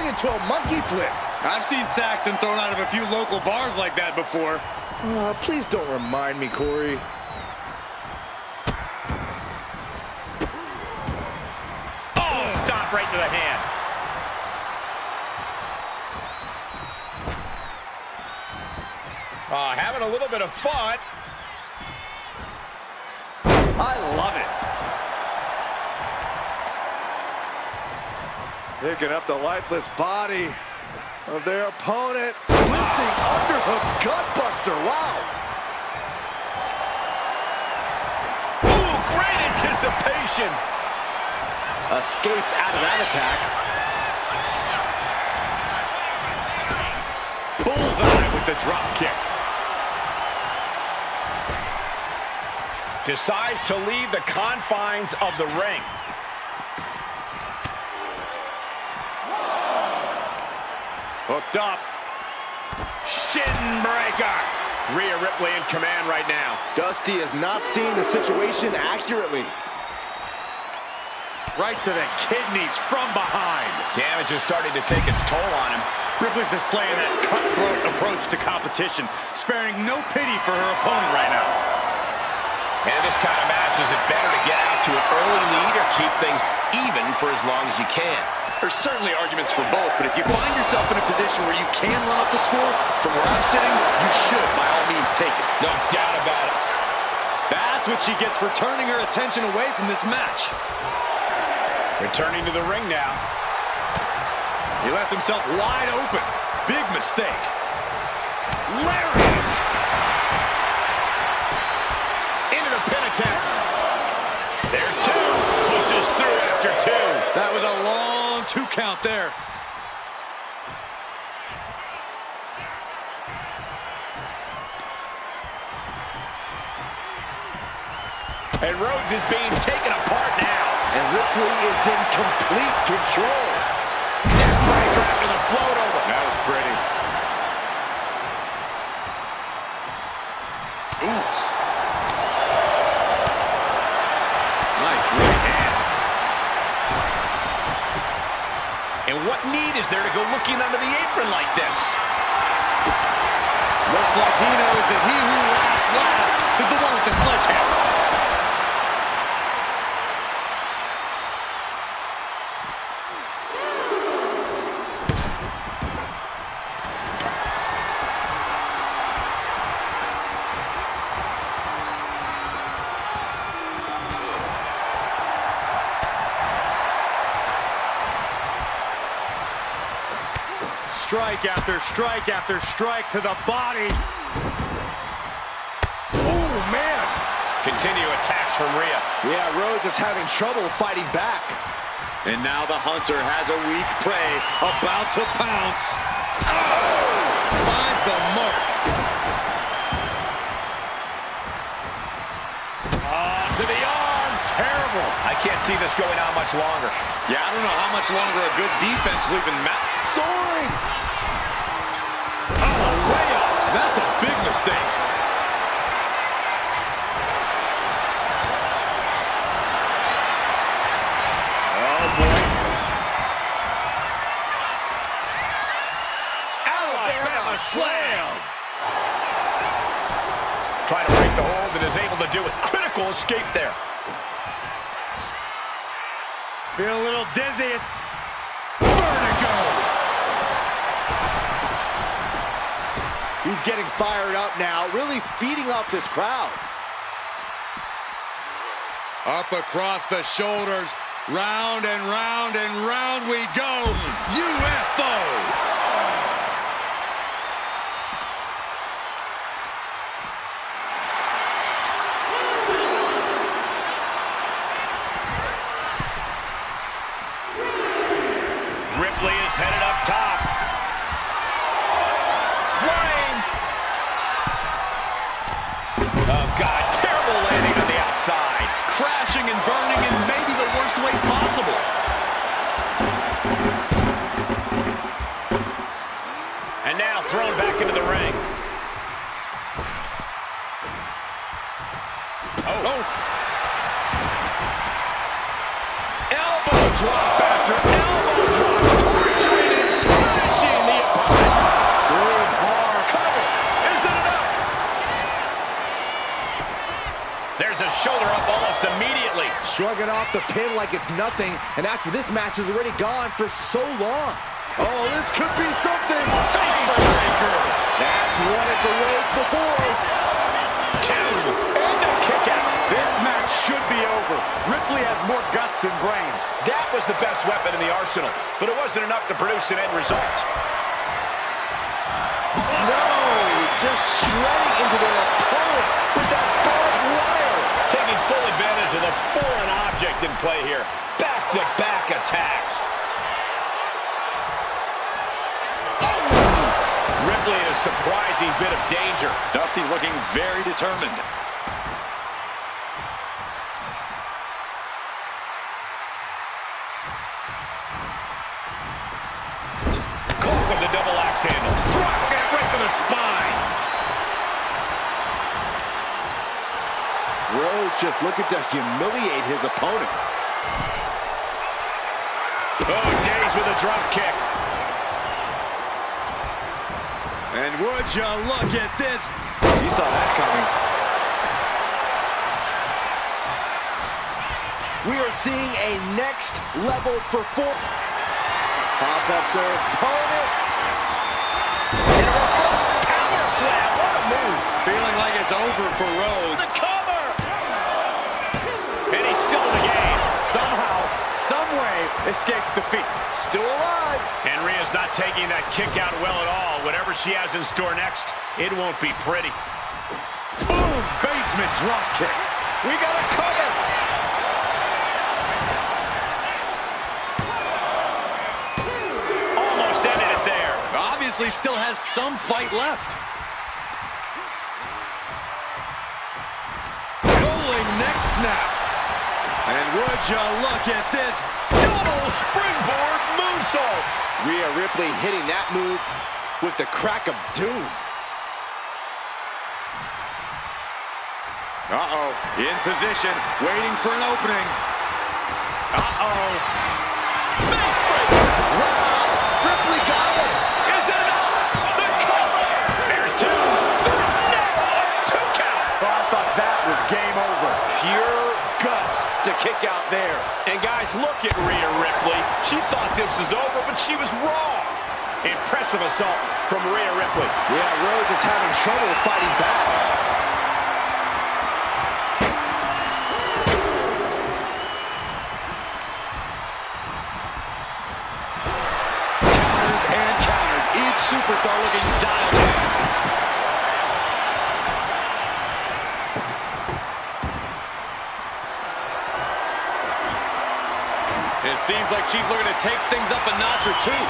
into a monkey flip. I've seen Saxton thrown out of a few local bars like that before. Please don't remind me, Corey. Oh, stop right to the hand. Having a little bit of fun. I love it. Picking up the lifeless body of their opponent. Lifting underhook gutbuster. Wow. Ooh, great anticipation. Escapes out of that attack. Bullseye with the drop kick. Decides to leave the confines of the ring. Hooked up. Shin breaker. Rhea Ripley in command right now. Dusty is not seeing the situation accurately. Right to the kidneys from behind. Damage is starting to take its toll on him. Ripley's displaying that cutthroat approach to competition, sparing no pity for her opponent right now. And in this kind of match, is it better to get out to an early lead or keep things even for as long as you can? There's certainly arguments for both, but if you find yourself in a position where you can run up the score, from where I'm sitting, you should, by all means, take it. No doubt about it. That's what she gets for turning her attention away from this match. Returning to the ring now. He left himself wide open. Big mistake. Lariat! Into the pin attempt. There's two. Pushes through after two. That was a long 2 count there. And Rhodes is being taken apart now. And Ripley is in complete control. Neckbreaker after the float over. That was pretty. Ooh. Nice right hand. And what need is there to go looking under the apron like this? Looks like he knows that he who laughs last is the one with the sledgehammer. Strike after strike after strike to the body. Oh, man. Continue attacks from Rhea. Yeah, Rhodes is having trouble fighting back. And now the hunter has a weak prey about to pounce. Oh! Finds the mark. To the arm. Terrible. I can't see this going on much longer. Yeah, I don't know how much longer a good defense will even matter. Soaring. Oh, way off. That's a big mistake. Oh, boy. Alabama slam. Trying to break the hold and is able to do it. Critical escape there. Feel a little dizzy. It's vertigo. He's getting fired up now, really feeding off this crowd. Up across the shoulders, round and round and round we go. UFO. Ripley is headed up top. Flying. Oh, God. Terrible landing on the outside. Crashing and burning in maybe the worst way possible. And now thrown back into the ring. Oh. Elbow drop after elbow drop. Torturing it. almost immediately. Shrugging off the pin like it's nothing, and after this match is already gone for so long. Oh, this could be something. Facebreaker. That's won it for Rhodes before. Two. And a kick out. This match should be over. Ripley has more guts than brains. That was the best weapon in the arsenal, but it wasn't enough to produce an end result. No, just shredding into their opponent with that barbed wire. Taking full advantage of the foreign object in play here. Back-to-back attacks. Ripley in a surprising bit of danger. Dusty's looking very determined. Caught with the double axe handle. Dropping it right to the spine. Rhodes just looking to humiliate his opponent. Oh, Days with a drop kick. And would you look at this? You saw that coming. We are seeing a next level performance. Pop up their opponent. And a reverse power slam. What a move. Feeling like it's over for Rhodes. The cover. And he's still in the game. Somehow, someway, escapes defeat. Still alive. And Rhea's not taking that kick out well at all. Whatever she has in store next, it won't be pretty. Boom! Basement drop kick. We got a cover. Almost ended it there. Obviously still has some fight left. Rolling neck snap. And would you look at this? Double springboard moonsault. Rhea Ripley hitting that move with the crack of doom. Uh-oh, in position, waiting for an opening. Uh-oh. Face breaker. Wow, Ripley got it. Is it enough? The cover. There's two. No, a 2 count. Oh, I thought that was game over. Pure guts to kick out there. And guys, look at Rhea Ripley. She thought this was over, but she was wrong. Impressive assault from Rhea Ripley. Yeah, Rhodes is having trouble fighting back. Counters and counters. Each superstar looking dialed in. It seems like she's looking to take things up a notch or two.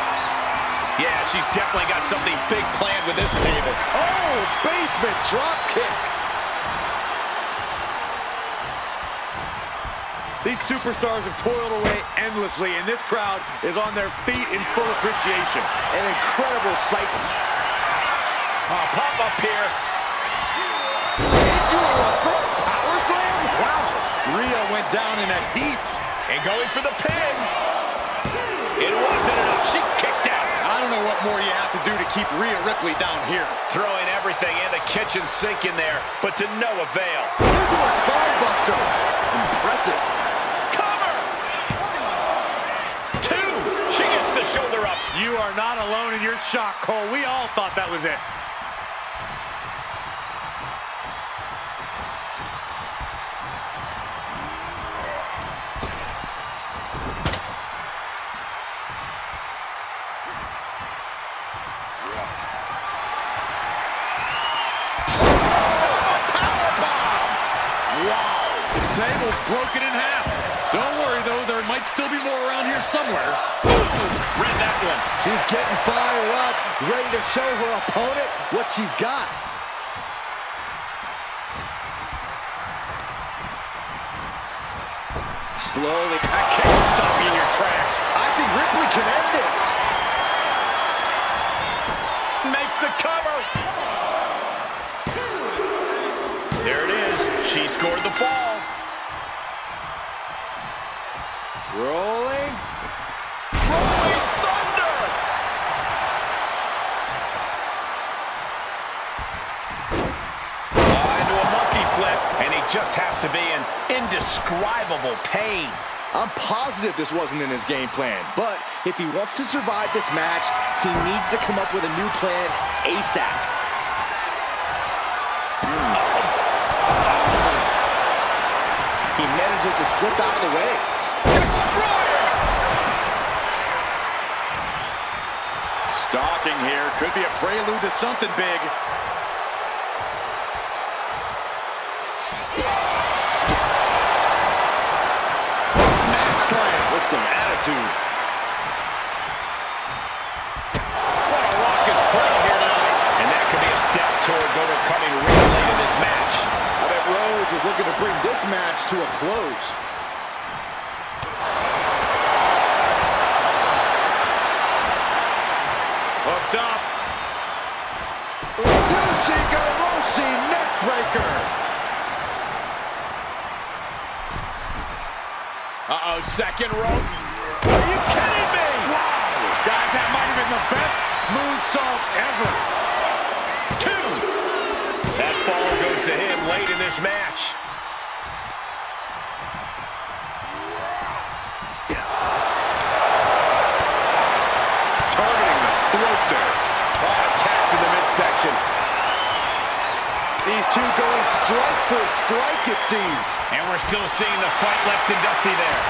Yeah, she's definitely got something big planned with this table. Oh, basement drop kick. These superstars have toiled away endlessly, and this crowd is on their feet in full appreciation. An incredible sight. Pop up here. Into a reverse power slam? Wow. Rhea went down in a heap. And going for the pin. It wasn't enough. She kicked out. I don't know what more you have to do to keep Rhea Ripley down here. Throwing everything in the kitchen sink in there, but to no avail. Into a spinebuster. Impressive. Cover. Two. She gets the shoulder up. You are not alone in your shock, Cole. We all thought that was it. Table's broken in half. Don't worry, though. There might still be more around here somewhere. Read that one. She's getting fired up, ready to show her opponent what she's got. Slowly. I can't stop you in your tracks. I think Ripley can end this. Makes the cover. There it is. She scored the fall. Rolling. Rolling thunder. Into a monkey flip, and he just has to be in indescribable pain. I'm positive this wasn't in his game plan, but if he wants to survive this match, he needs to come up with a new plan ASAP. He manages to slip out of the way. Destroyer! Stalking here. Could be a prelude to something big. Slam with some attitude. What a raucous crowd here tonight. And that could be a step towards overcoming Rhea late in this match. I bet Rhodes is looking to bring this match to a close. Hooked up. Yushi neckbreaker. Uh-oh, second rope. Are you kidding me? Wow. Guys, that might have been the best moonsault ever. Two. That fall goes to him late in this match. Targeting the throat there. Oh, attacked in the midsection. These two going strike for strike, it seems. And we're still seeing the fight left in Dusty there.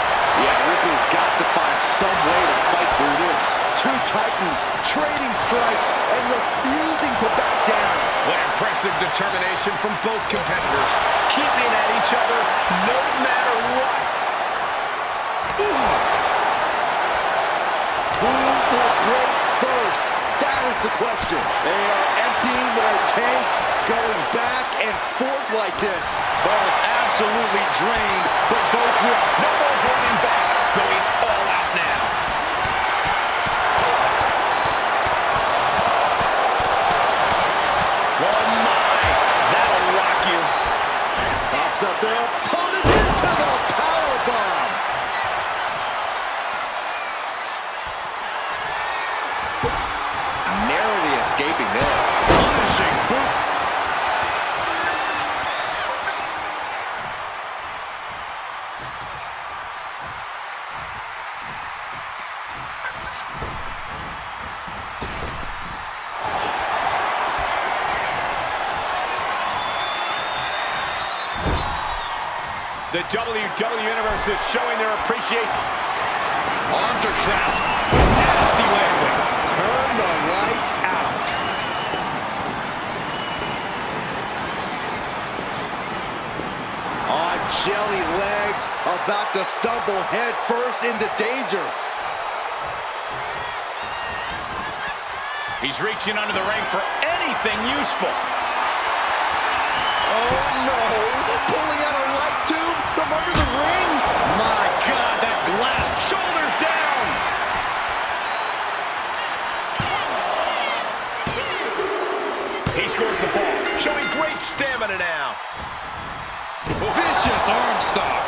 Yeah, Ripley's got to find some way to fight through this. Two titans trading strikes and refusing to back down. What impressive determination from both competitors, keeping at each other no matter what. Who will break first? That is the question. They are emptying their tanks, going back and forth like this. Well, it's absolutely drained, but both with No more holding back, going all out now. Oh my, that'll rock you. Pops up their opponent into the powerbomb. Narrowly escaping there. Punishing boot. The WWE Universe is showing their appreciation. arms are trapped. Nasty landing. Turn the lights out. On jelly legs, about to stumble head first into danger. He's reaching under the ring for anything useful. Oh no, pulling out a light tube from under the ring. My God, that glass. Shoulders down. He scores the fall, showing great stamina now. Vicious arm stomp.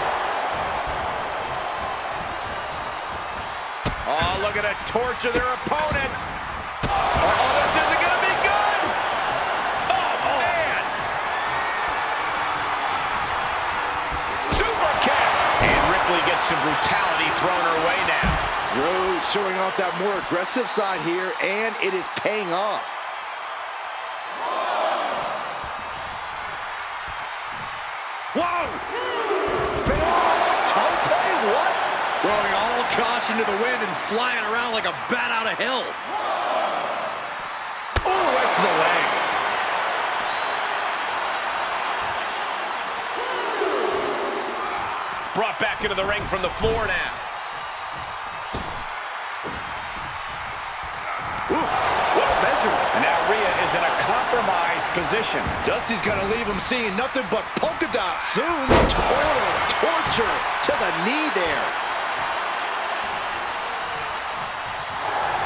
Oh, look at a torture their opponent. Oh, this isn't going to be good. Oh, man. Super kick. And Ripley gets some brutality thrown her way now. Rhodes showing off that more aggressive side here, and it is paying off. Whoa! Tongue play, what? Throwing all caution to the wind and flying around like a bat out of hell. Oh, right to the leg. Brought back into the ring from the floor now. Well measured. And now Rhea is in a compromised position. Dusty's gonna leave him seeing nothing but polka dots soon. Total torture to the knee there.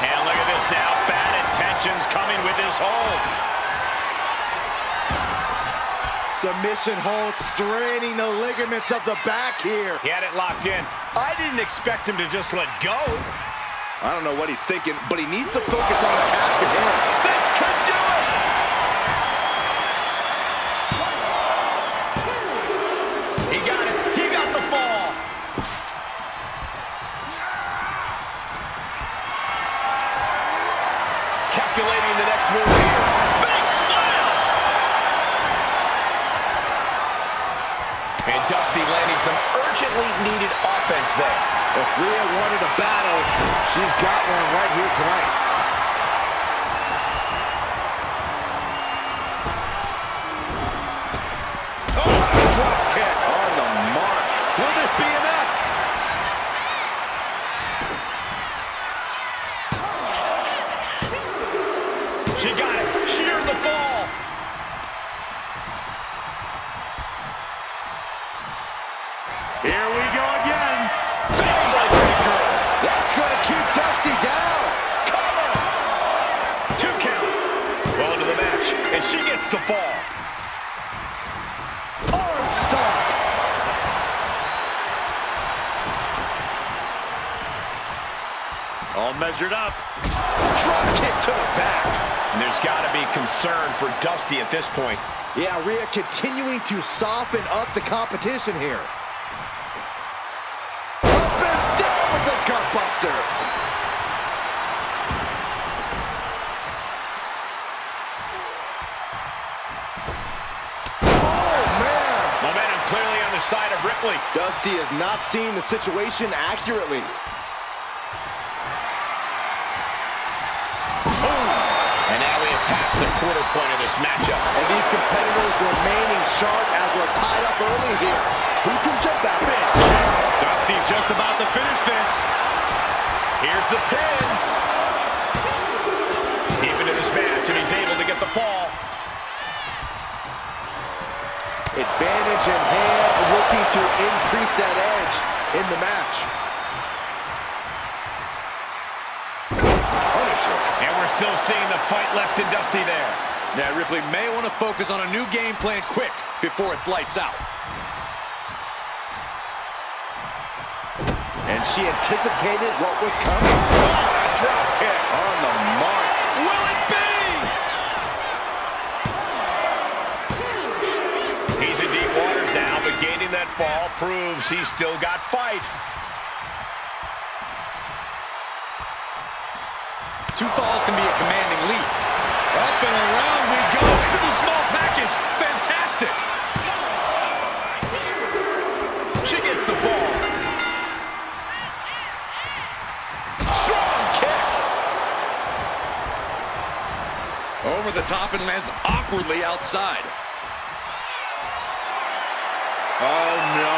And look at this now. Bad intentions coming with this hold. Submission hold, straining the ligaments of the back here. He had it locked in. I didn't expect him to just let go. I don't know what he's thinking, but he needs to focus on the task at hand. This could do it. calculating the next move here. Big slam! And Dusty landing some urgently needed offense there. If Rhea wanted a battle, she's got one right here tonight. Oh, drop kick on the mark. Will this be enough? She got it. Sheared the fall. Here we go again. Backbreaker. That's going to keep Dusty down. Cover. 2 count. Well into the match, and she gets the fall. Arm stopped. All measured up. Drop kick to the back. And there's got to be concern for Dusty at this point. Yeah, Rhea continuing to soften up the competition here. Up and down with the gutbuster. Oh, man. Momentum clearly on the side of Ripley. Dusty is not seeing the situation accurately. And now we have passed the quarter point of this matchup. And these competitors remaining sharp as we're tied up early here. Who can jump that big? Dusty's just about to finish this. Here's the pin. Deep into this match, and he's able to get the fall. Advantage in hand, looking to increase that edge in the match. Punisher. And we're still seeing the fight left in Dusty there. Yeah, Ripley may want to focus on a new game plan quick before it's lights out. And she anticipated what was coming. Oh, drop kick On the mark. Will it be? He's in deep waters now, but gaining that fall proves he's still got fight. 2 falls can be a commanding lead. Up and around we go into the small package. Fantastic. She gets the fall. Strong kick. Over the top and lands awkwardly outside. Oh, no.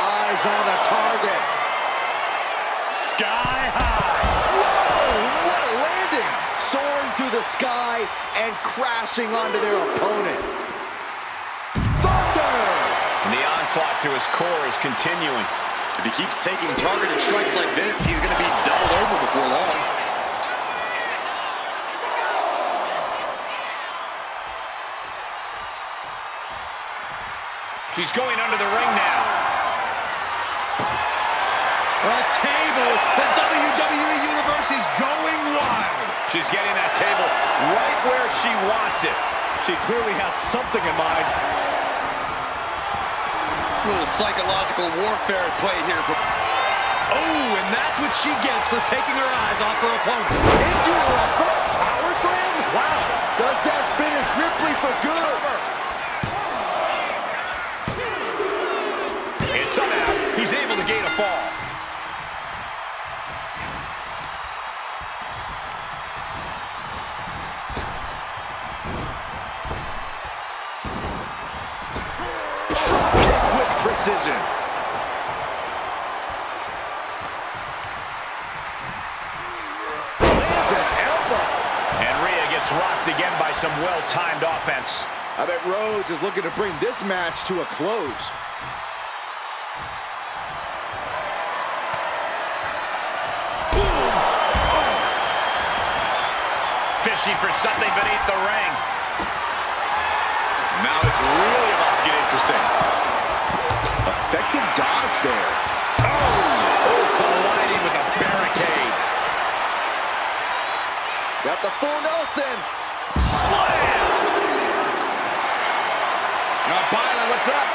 Eyes on the target. Sky high. Whoa, what a landing. Soaring through the sky and crashing onto their opponent. Thunder. And the onslaught to his core is continuing. If he keeps taking targeted strikes like this, he's going to be doubled over before long. She's going under the ring now. A table. The WWE Universe is going wild. She's getting that table right where she wants it. She clearly has something in mind. A little psychological warfare at play here. Oh, and that's what she gets for taking her eyes off her opponent. Into a reverse power slam? Wow. Does that finish Ripley for good? And somehow, he's able to gain a fall. Kick with precision. Lands an elbow. And Rhea gets rocked again by some well-timed offense. I bet Rhodes is looking to bring this match to a close. Boom! Oh. Fishing for something beneath the ring. Now it's really about to get interesting. Effective dodge there. Oh, colliding with a barricade. Got the full Nelson. Slam! Now, Byron, what's up?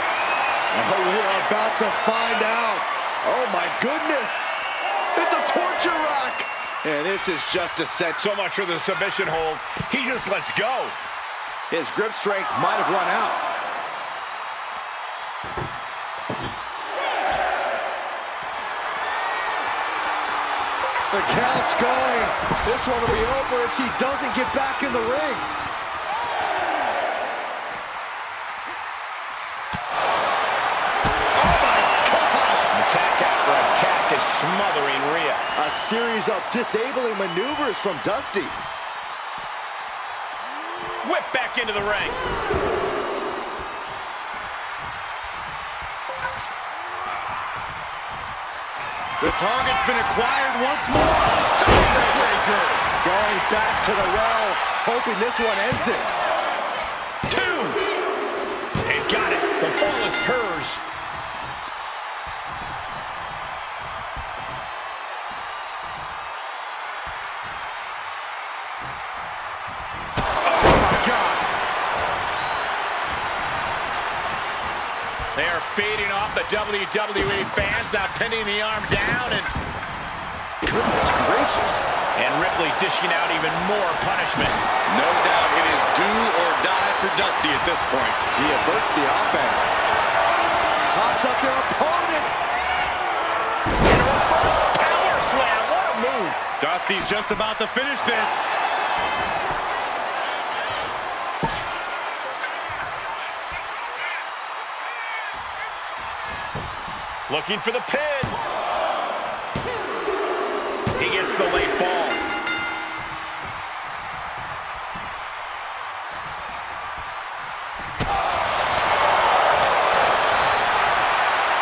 Oh, we're about to find out. Oh, my goodness. It's a torture rack. And This is just a set. So much for the submission hold. He just lets go. His grip strength might have run out. The count's going. This one will be over if she doesn't get back in the ring. Oh my God! Attack after attack is smothering Rhea. A series of disabling maneuvers from Dusty. Whip back into the ring. The target's been acquired once more. Going back to the well, hoping this one ends it. 2. And got it. The fall is hers. Oh my God. They are feeding off the WWE fans, now pinning the arm down, and Goodness gracious. And Ripley dishing out even more punishment. No doubt it is do or die for Dusty at this point. He averts the offense. Pops up their opponent. And a reverse power slam. What a move. Dusty's just about to finish this. Looking for the pin. He gets the late fall.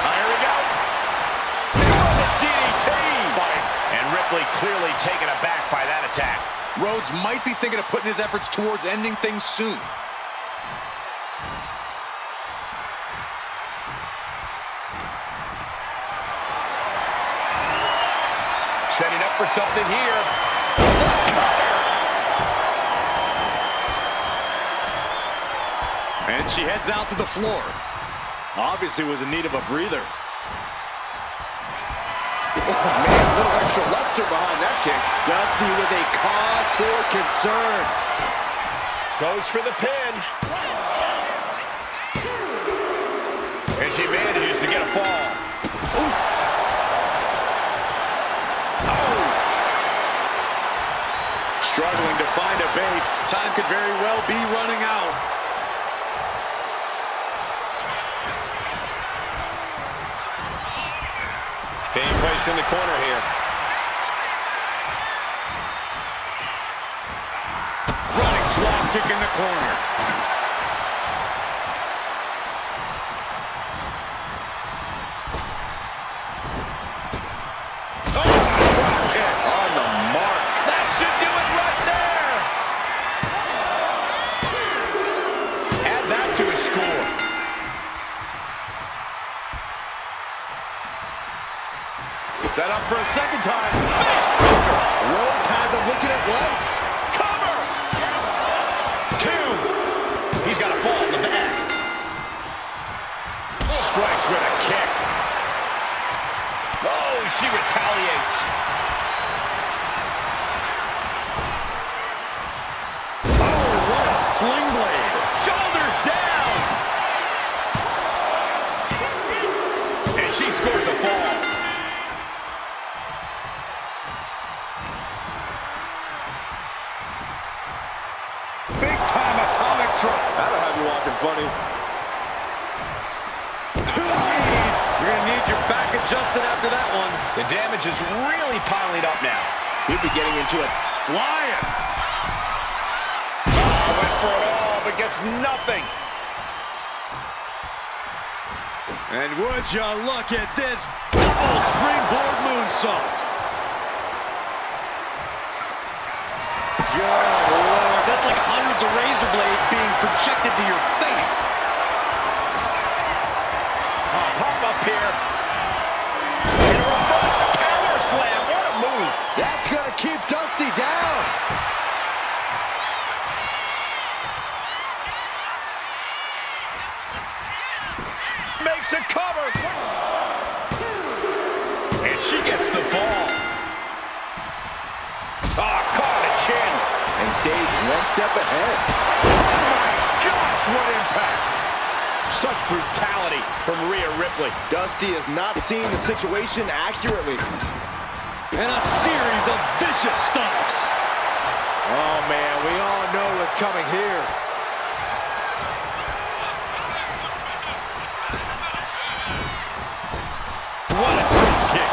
Here we go. The DDT. And Ripley clearly taken aback by that attack. Rhodes might be thinking of putting his efforts towards ending things soon. Setting up for something here. And she heads out to the floor. Obviously was in need of a breather. Oh man, a little extra luster behind that kick. Dusty with a cause for concern. Goes for the pin. And she manages to get a fall. Oof. Struggling to find a base. Time could very well be running out. Being placed in the corner here. Running drop kick in the corner. Set up for a second time. Rhodes has him looking at lights. Cover! 2. He's got a fall in the back. Strikes with a kick. Oh, she retaliates. Oh, what a sling blade. Shoulders down. And she scores a fall. That'll have you walking funny. 2 knees. You're going to need your back adjusted after that one. The damage is really piling up now. He'll be getting into it. Flying. Oh, went for it all, but gets nothing. And would you look at this double springboard moonsault. Good Lord, that's like hundreds of razor blades being projected to your face. Pop up here. And a reverse power slam. What a move. That's going to keep Dusty down. Makes a cover. And she gets the fall. one step ahead. Gosh, what impact! Such brutality from Rhea Ripley. Dusty is not seeing the situation accurately. And a series of vicious stomps. Oh, man, we all know what's coming here. What a drop kick.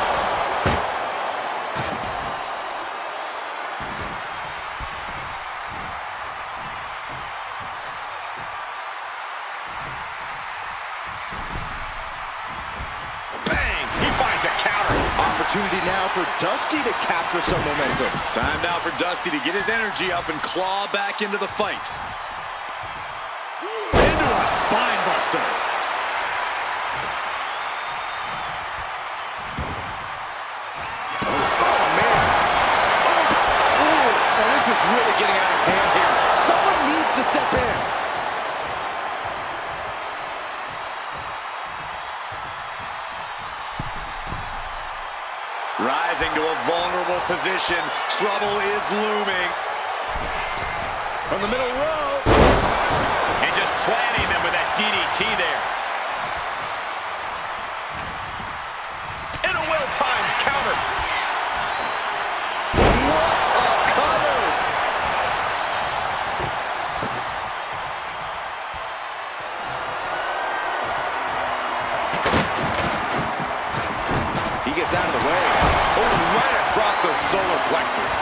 Bang! He finds a counter. Opportunity now for Dusty to capture some momentum. Time now for Dusty to get his energy up and claw back into the fight. Into a spine buster. Oh, man. Oh, this is really getting out of hand here. Someone needs to step in. Rising to a vulnerable position. Trouble is looming. From the middle row. And just planting them with that DDT there. And a well-timed counter. What a cover. He gets out of the way. Oh, right across the solar plexus.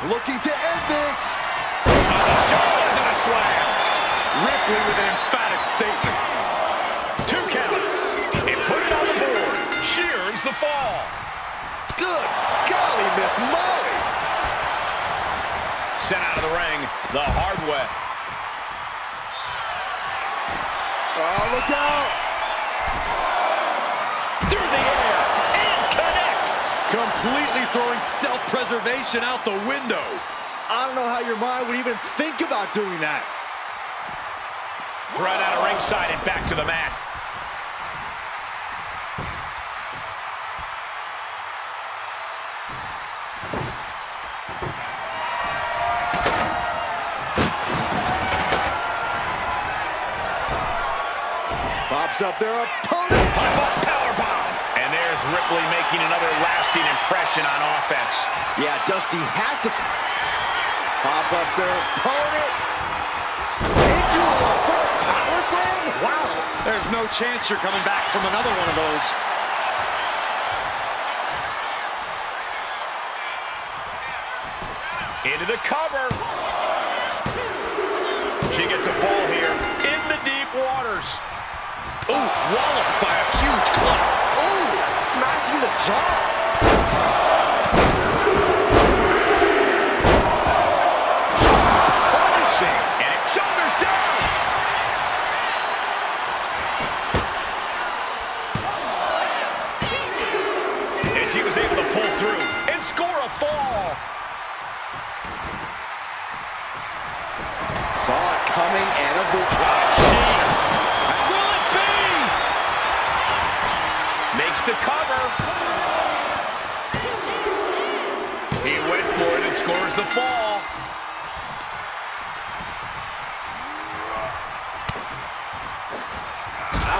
Looking to end this. The shoulder isn't a slam. Ripley with an emphatic statement. 2 count. And put it on the board. She earns the fall. Good golly, Miss Molly. Sent out of the ring the hard way. Oh, look out. Through the air. And connects. Completely throwing self-preservation out the window. I don't know how your mind would even think about doing that. Right out of ringside and back to the mat. Pops up their opponent. Powerbomb. And there's Ripley making another lasting impression on offense. Yeah, Dusty has to pop up their opponent. Into a first power slam. Wow. There's no chance you're coming back from another one of those. Into the cover. She gets a fall here in the deep waters. Ooh, walloped by a huge club. Ooh, smashing the jaw. Punishing. And it shoulders down. And she was able to pull through and score a fall. Saw it coming and avoided. Jeez. Will it be? Makes the cover. He went for it and scores the fall.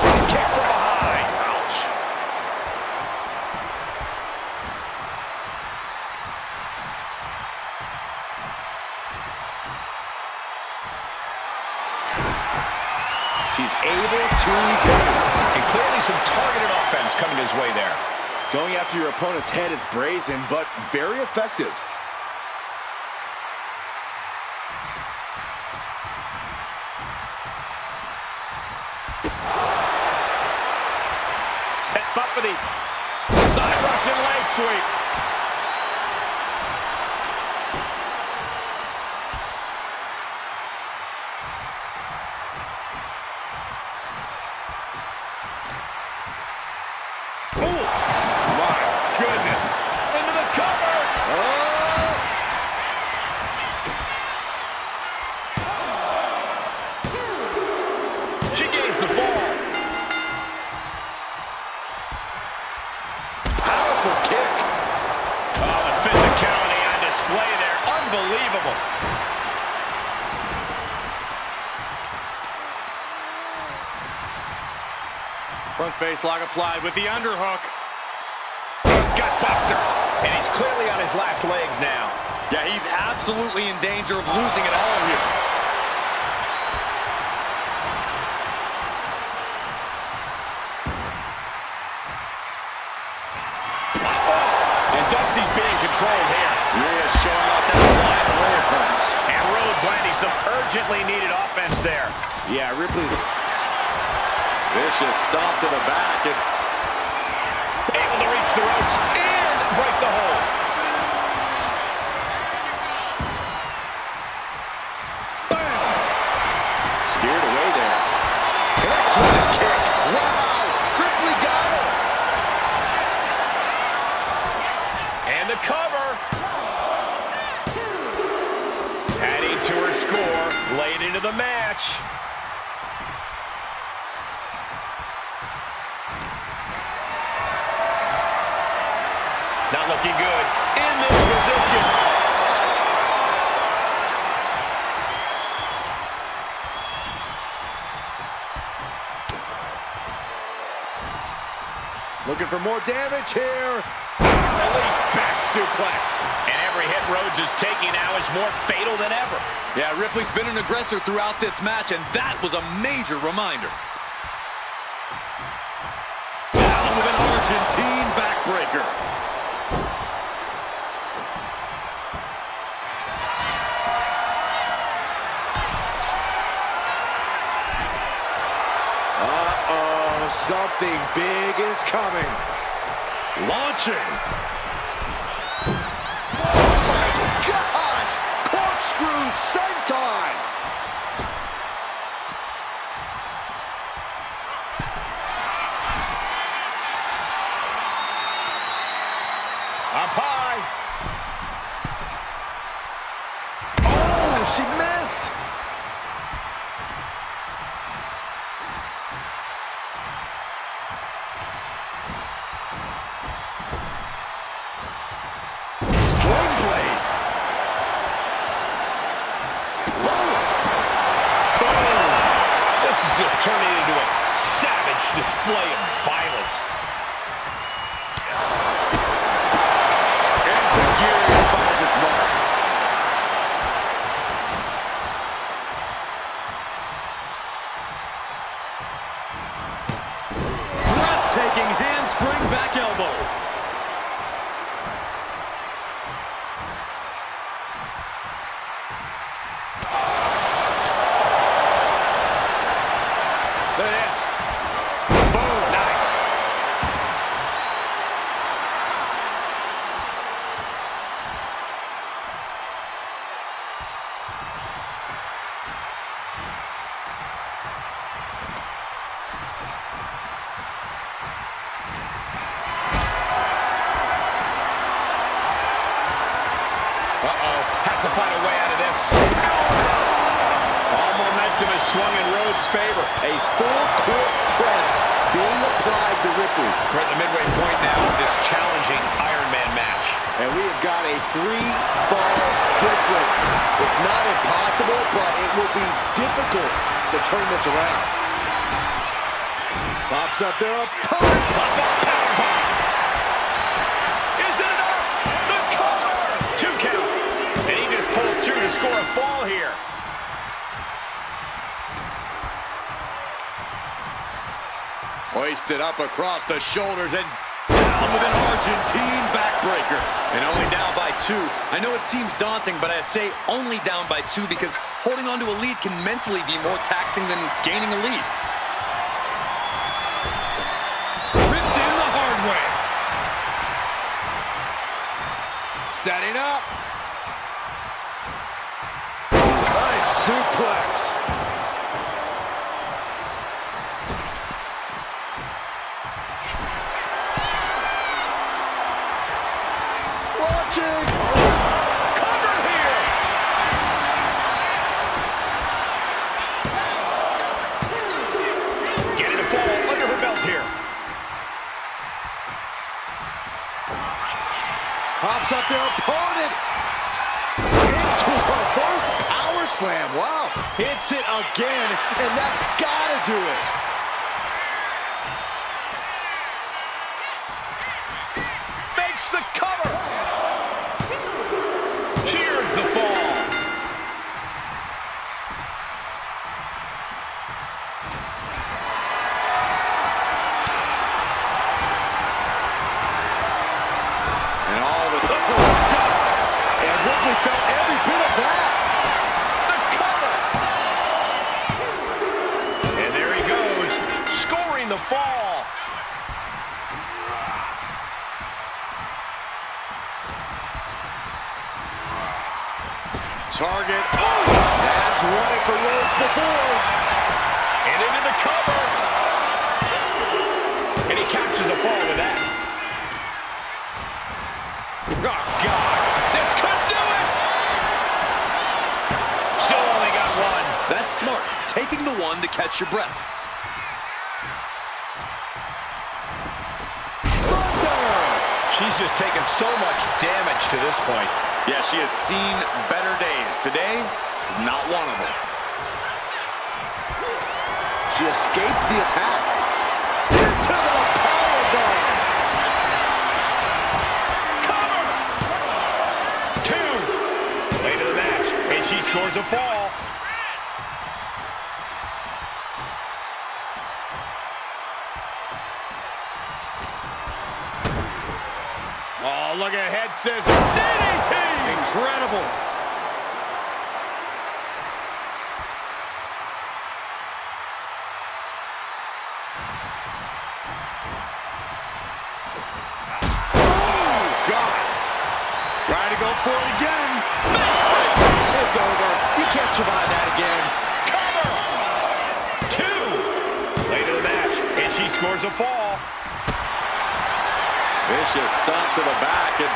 Drop kick from behind. Ouch. She's able to evade. And clearly some targeted offense coming his way there. Going after your opponent's head is brazen, but very effective. Set up for the side Russian leg sweep. Oh, my goodness. Into the cover. Oh! She gains the fall. Powerful kick. Front face lock applied with the underhook. Gut buster. And he's clearly on his last legs now. Yeah, he's absolutely in danger of losing it all here. And Dusty's being controlled here. Rhea showing off that wide array of punch. And Rhodes landing some urgently needed offense there. Yeah, Ripley. Vicious stomp to the back and able to reach the ropes and break the hold. Bam! Steered away there. Connects with a kick. Wow! Ripley got her. And the cover. Adding to her score late into the match. Not looking good in this position. Looking for more damage here. Release back suplex. And every hit Rhodes is taking now is more fatal than ever. yeah, Ripley's been an aggressor throughout this match, and that was a major reminder. Down with an Argentine backbreaker. Something big is coming. Launching. Oh my gosh! Corkscrew senton! Up high. Oh, she missed! Sling blade. Boom. This is just turning into a savage display of violence. Enzuigiri finds its mark. Breathtaking handspring back elbow. Look at this. Boom. Nice. Has to find a way out of this. All momentum is swung in Rhodes' favor. A full court press being applied to Ripley. We're at the midway point now of this challenging Iron Man match. And we have got a 3-fall difference. It's not impossible, but it will be difficult to turn this around. Pops up their opponent. Pop up powerbomb. Is it enough? The cover. 2 count. And he just pulled through to score a fall here. Hoisted up across the shoulders and down with an Argentine backbreaker. And only down by 2. I know it seems daunting, but I say only down by 2 because holding on to a lead can mentally be more taxing than gaining a lead. Ripped in the hard way. Setting up. Nice suplex. Watching. Cover here. Getting a fall under her belt here. Pops up their opponent. Into a reverse power slam. Wow. Hits it again, and that's got to do it. target. Oh! That's won it for Rhodes before. And into the cover. And he captures the fall with that. Oh, God. This could do it. Still only got one. That's smart. Taking the one to catch your breath. She's just taken so much damage to this point. Yeah, she has seen better days. Today is not one of them. She escapes the attack. Into the powerbomb. Cover! 2. Late in the match, and she scores a fall. Oh, look at head scissors. DDT! Incredible. Oh, God. Trying to go for it again. It's over. You can't survive that again. Cover! 2. Late in the match, and she scores a fall. Vicious stomp to the back and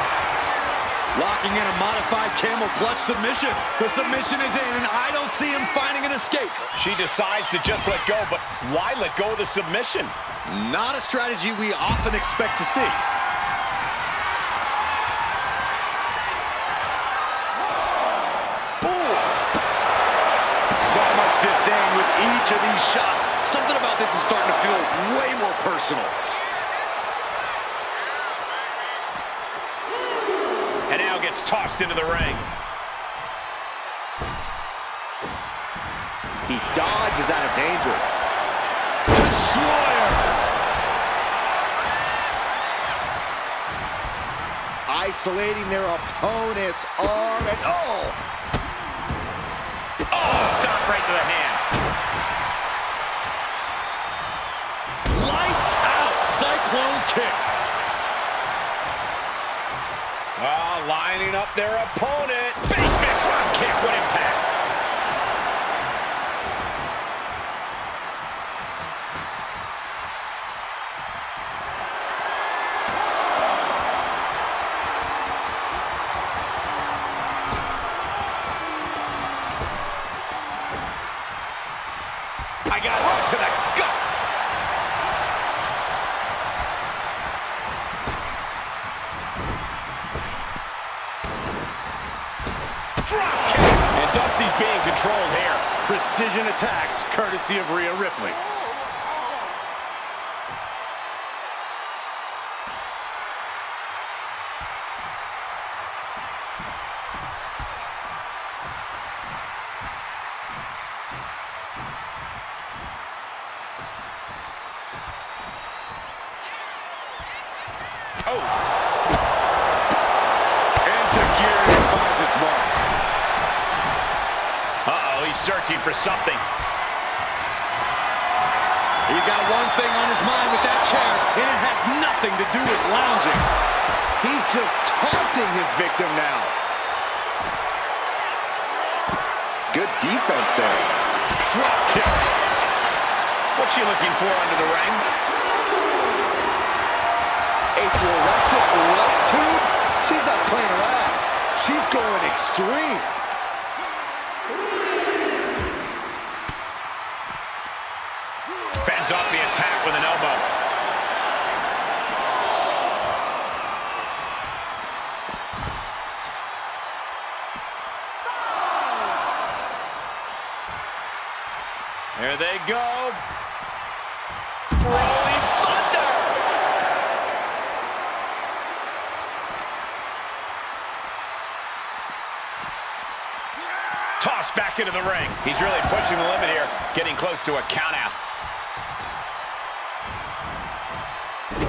locking in a modified camel clutch submission. The submission is in, and I don't see him finding an escape. She decides to just let go, but why let go of the submission? Not a strategy we often expect to see. Oof. So much disdain with each of these shots. Something about this is starting to feel way more personal. And now gets tossed into the ring. He dodges out of danger. Destroyer! Isolating their opponent's arm and oh! Oh, stop right to the hand. Lights out, cyclone kick. Lining up their opponent. Basement drop kick, what impact. I got right to the gut. Drop kick. And Dusty's being controlled here. Precision attacks, courtesy of Rhea Ripley. Oh. Insecurity finds its mark. Uh-oh, he's searching for something. He's got one thing on his mind with that chair, and it has nothing to do with lounging. He's just taunting his victim now. Good defense there. Drop kick. What's she looking for under the ring? A fluorescent light tube? She's not playing around. She's going extreme. Fends off the attack with an elbow. There they go. Rolling thunder. Tossed back into the ring. He's really pushing the limit here, getting close to a count out.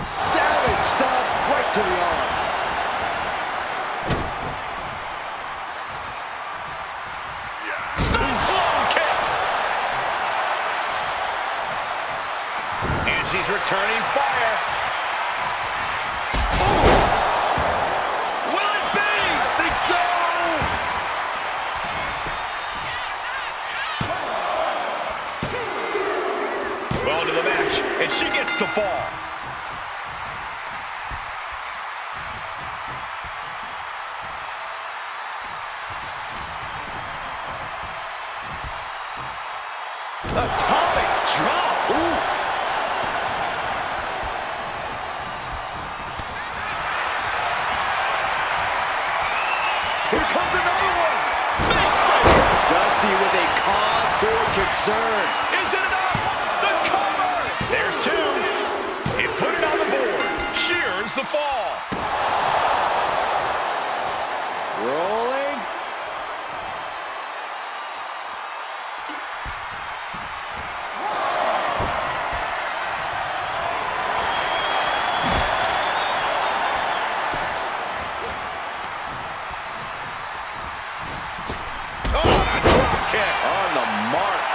Savage stomp right to the arm. Cyclone kick. And she's returning fire. Will it be? I think so. And she gets the fall. Atomic drop. Oof. Here comes another one. Face breaker. Dusty with a cause for concern. Is it enough? The cover. There's two. He put it on the board. She earns the fall. Rolling. On the mark.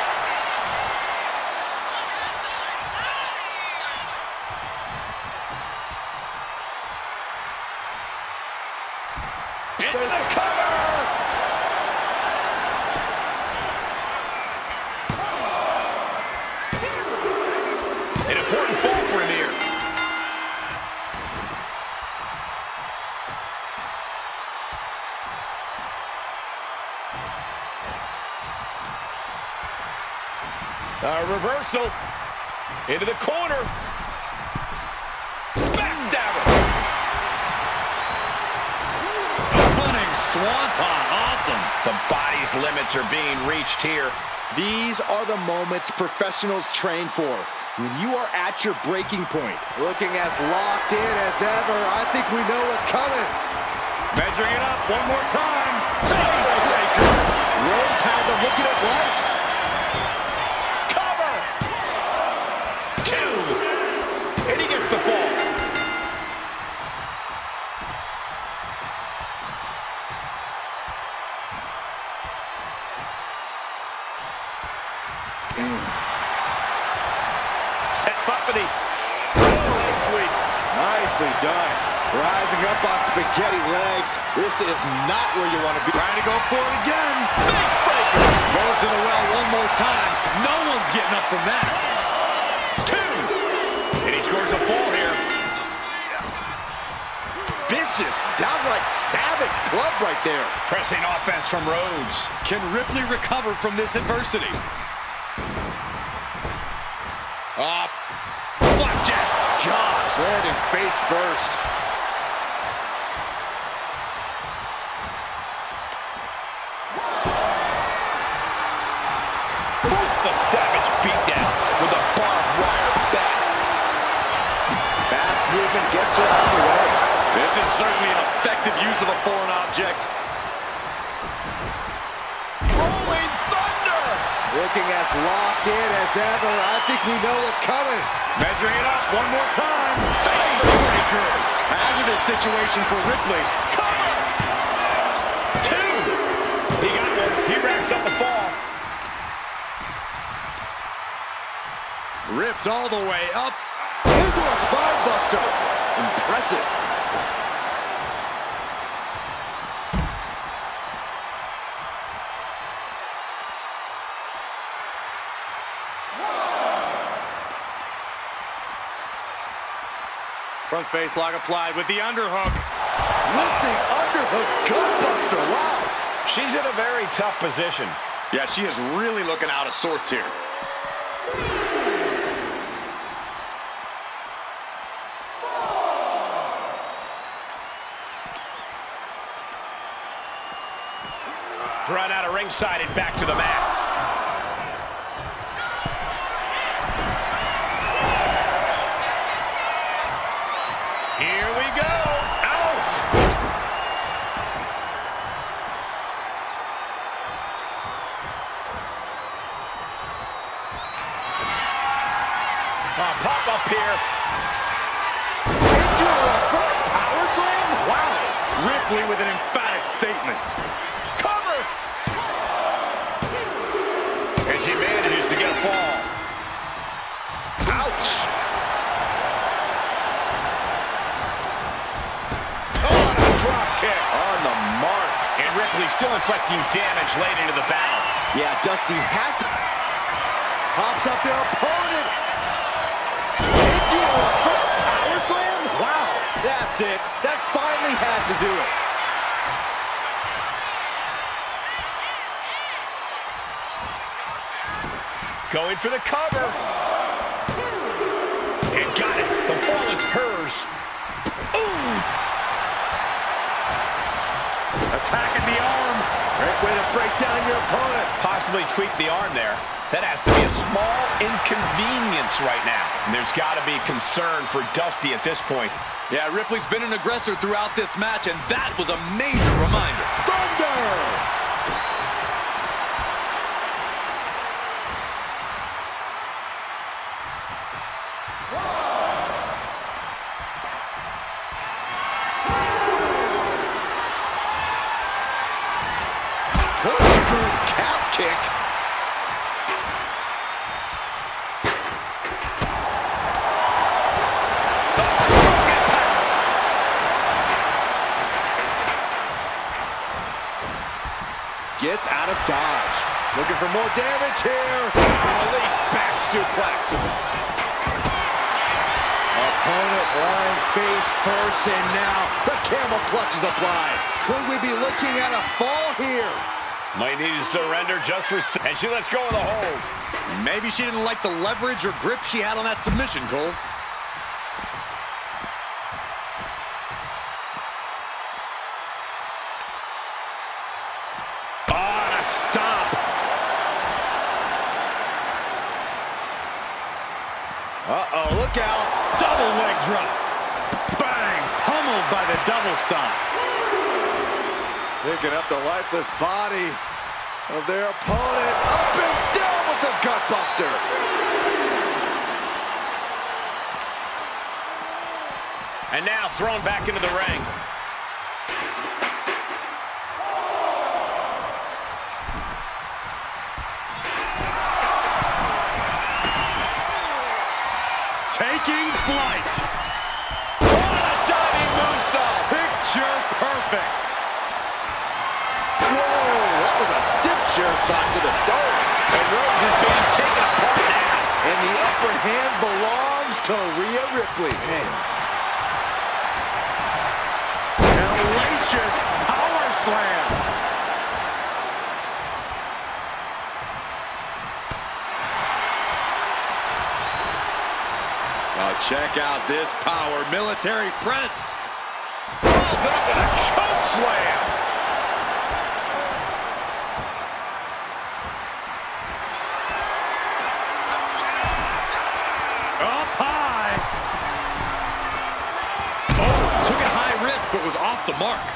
Into the cover. An important fall for him here. Reversal. Into the corner. Backstabber. Running swanton. Awesome. The body's limits are being reached here. These are the moments professionals train for. When you are at your breaking point. Looking as locked in as ever. I think we know what's coming. Measuring it up one more time. Rhodes has him looking at lights. Cover. Two. And he gets the fall. Set Buffety. Leg sweep. Nicely done. Rising up on spaghetti legs. This is not where you want to be. Trying to go for it again. Face breaker. Goes to the well one more time. No one's getting up from that. Two. And he scores a fall here. Vicious, downright savage club right there. Pressing offense from Rhodes. Can Ripley recover from this adversity? Flapjack. Gosh, landing face first. The savage beatdown with a barbed wire bat. Fast movement gets her out of the way. This is certainly an effective use of a foreign object. Rolling thunder. Looking as locked in as ever. I think we know what's coming. Measuring it up one more time. Face breaker. Hazardous situation for Ripley. Cover. Two. He got one. He racks up the fall. Ripped all the way up. Into a spine buster. Impressive. Front face lock applied with the underhook. With the underhook gutbuster. Wow. She's in a very tough position. Yeah, she is really looking out of sorts here. Run out of ringside and back to the mat. Here we go. Out. Pop up here. Into a reverse power slam. Wow. Ripley with an emphatic statement. Cover. And she manages to get a fall. Ouch. Drop kick. On the mark. And Ripley still inflicting damage late into the battle. Yeah, Dusty has to. Pops up their opponent. That's it. That finally has to do it. Going for the cover. And got it. The fall is hers. Ooh! Attacking the arm. Great way to break down your opponent. Possibly tweak the arm there. That has to be a small inconvenience right now. And there's got to be concern for Dusty at this point. Yeah, Ripley's been an aggressor throughout this match, and that was a major reminder. Thunder! Calf kick. Gets out of dodge. Looking for more damage here. Release back suplex. Opponent lying face first, and now the camel clutch is applied. Could we be looking at a fall here? Might need to surrender just for... And she lets go of the hold. Maybe she didn't like the leverage or grip she had on that submission, Cole. Stop. Uh-oh, look out. Double leg drop. Bang! Pummeled by the double stop. Picking up the lifeless body of their opponent. Up and down with the gut buster. And now thrown back into the ring. Taking flight. What a diving moonsault. Picture perfect. Whoa, that was a stiff chair shot to the dome. And Rhodes is being taken apart now. And the upper hand belongs to Rhea Ripley. Man. Hellacious power slam. Oh, check out this power. Military press. Falls up with a choke slam. Up high. Oh, took it high risk, but was off the mark.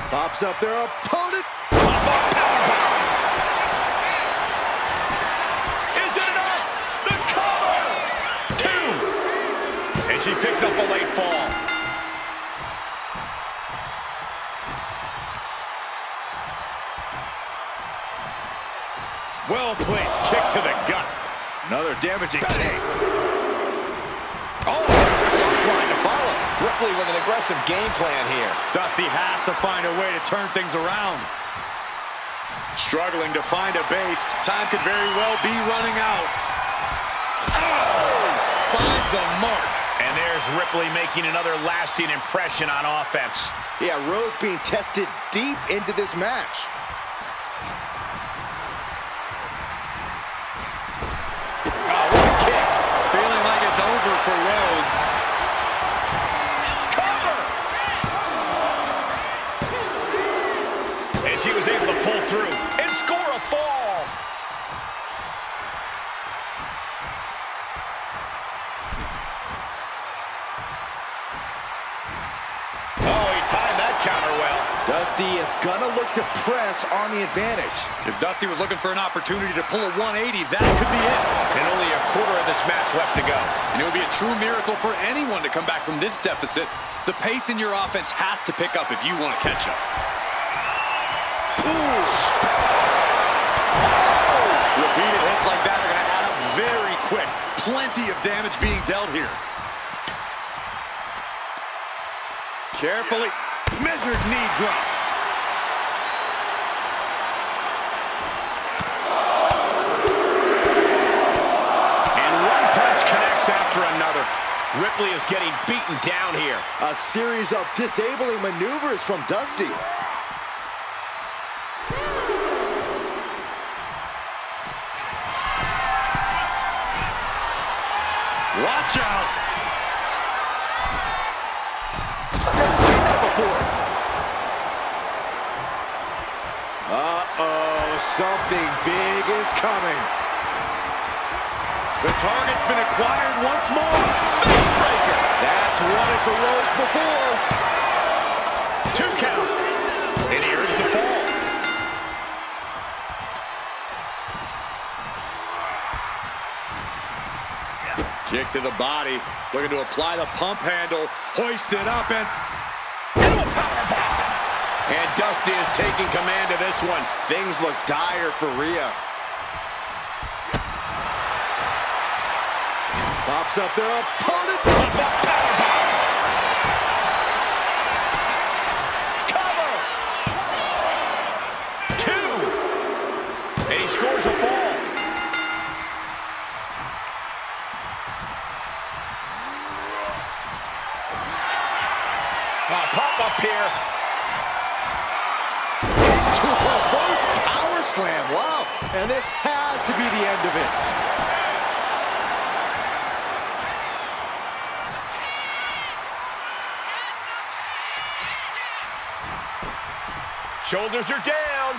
Pops up their opponent. Is it enough? The cover! 2. And she picks up a late fall. Well-placed kick to the gut. Another damaging kick. Oh, clothesline to follow. Ripley with an aggressive game plan here. Dusty has to find a way to turn things around. Struggling to find a base. Time could very well be running out. Oh! Finds the mark. And there's Ripley making another lasting impression on offense. Yeah, Rhodes being tested deep into this match. Oh, what a kick. Feeling like it's over for Rhodes. And she was able to pull through and score a fall. Oh, he timed that counter well. Dusty is gonna look to press on the advantage. If Dusty was looking for an opportunity to pull a 180, that could be it. And only a quarter of this match left to go. And it would be a true miracle for anyone to come back from this deficit. The pace in your offense has to pick up if you want to catch up. Repeated hits like that are going to add up very quick. Plenty of damage being dealt here. Carefully measured knee drop. Ripley is getting beaten down here. A series of disabling maneuvers from Dusty. Watch out. I've never seen that before. Uh-oh, something big is coming. The target's been acquired once more. Face breaker. That's won it for Rhodes before. 2 count. And here's the fall. Kick to the body. Looking to apply the pump handle. Hoisted up and... And Dusty is taking command of this one. Things look dire for Rhea. Pops up their opponent. Cover. 2. And he scores a fall. Pop up here. Into a reverse power slam. Wow. And this has to be the end of it. Shoulders are down.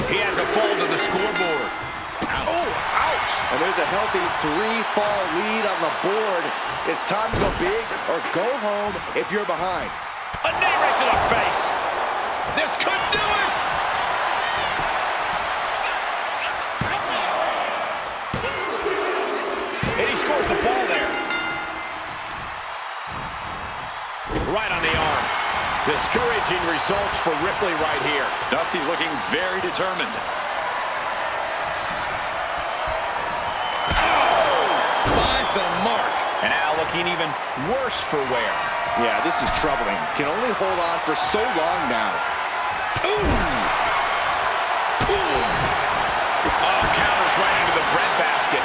He has a fall to the scoreboard. Oh, ouch. And there's a healthy 3-fall lead on the board. It's time to go big or go home if you're behind. A knee right to the face. This could do it. And he scores the fall there. Right on the arm. Discouraging results for Ripley right here. Dusty's looking very determined. Finds the mark. And now looking even worse for wear. Yeah, this is troubling. Can only hold on for so long now. Ooh! Ooh! Oh, counters right into the breadbasket.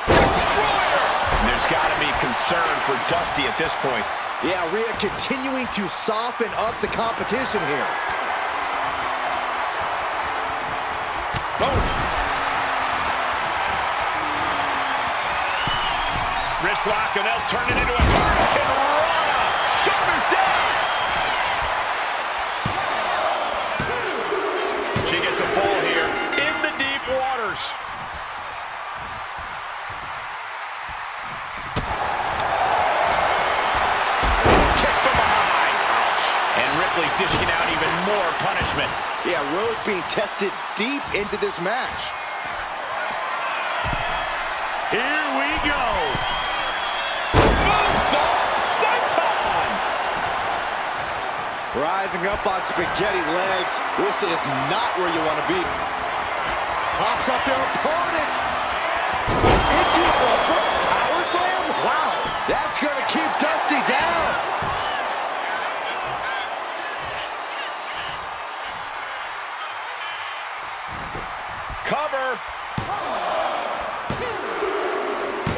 Destroyer! And there's got to be concern for Dusty at this point. Yeah, Rhea continuing to soften up the competition here. Oh! Wrist lock, and they'll turn it into a hurricane rana. Shoulders down. She gets a fall here in the deep waters. Kick from behind. Ouch. And Ripley dishing out even more punishment. Yeah, Rhodes being tested deep into this match. Here we go. Rising up on spaghetti legs. This is not where you want to be. Pops up their opponent. Into a reverse power slam? Wow. That's going to keep Dusty down. Cover.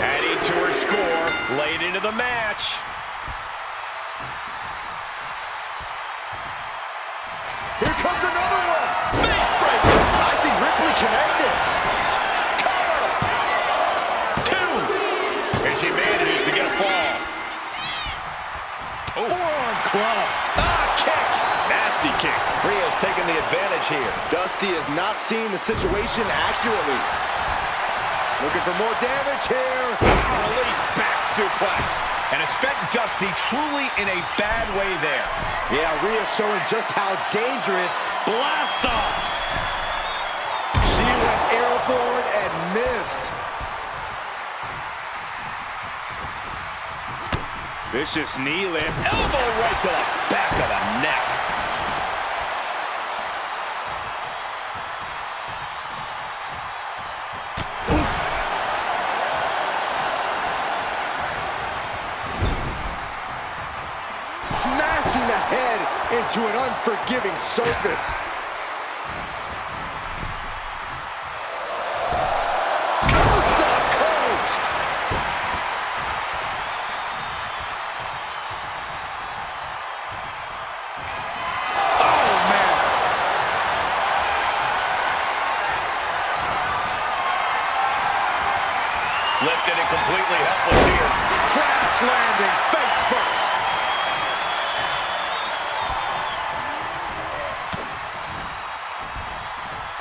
Adding to her score late into the match. Here comes another one. Face breaker. I think Ripley can end this. Cover. 2. And she manages to get a fall. Oh. Forearm club. Kick. Nasty kick. Rhea's taking the advantage here. Dusty is not seeing the situation accurately. Looking for more damage here. Release back suplex. And expect Dusty truly in a bad way there. Yeah, Rhea showing just how dangerous. Blast off. She went airborne and missed. Vicious knee lift. Elbow right to the back of the neck. Smashing the head into an unforgiving surface.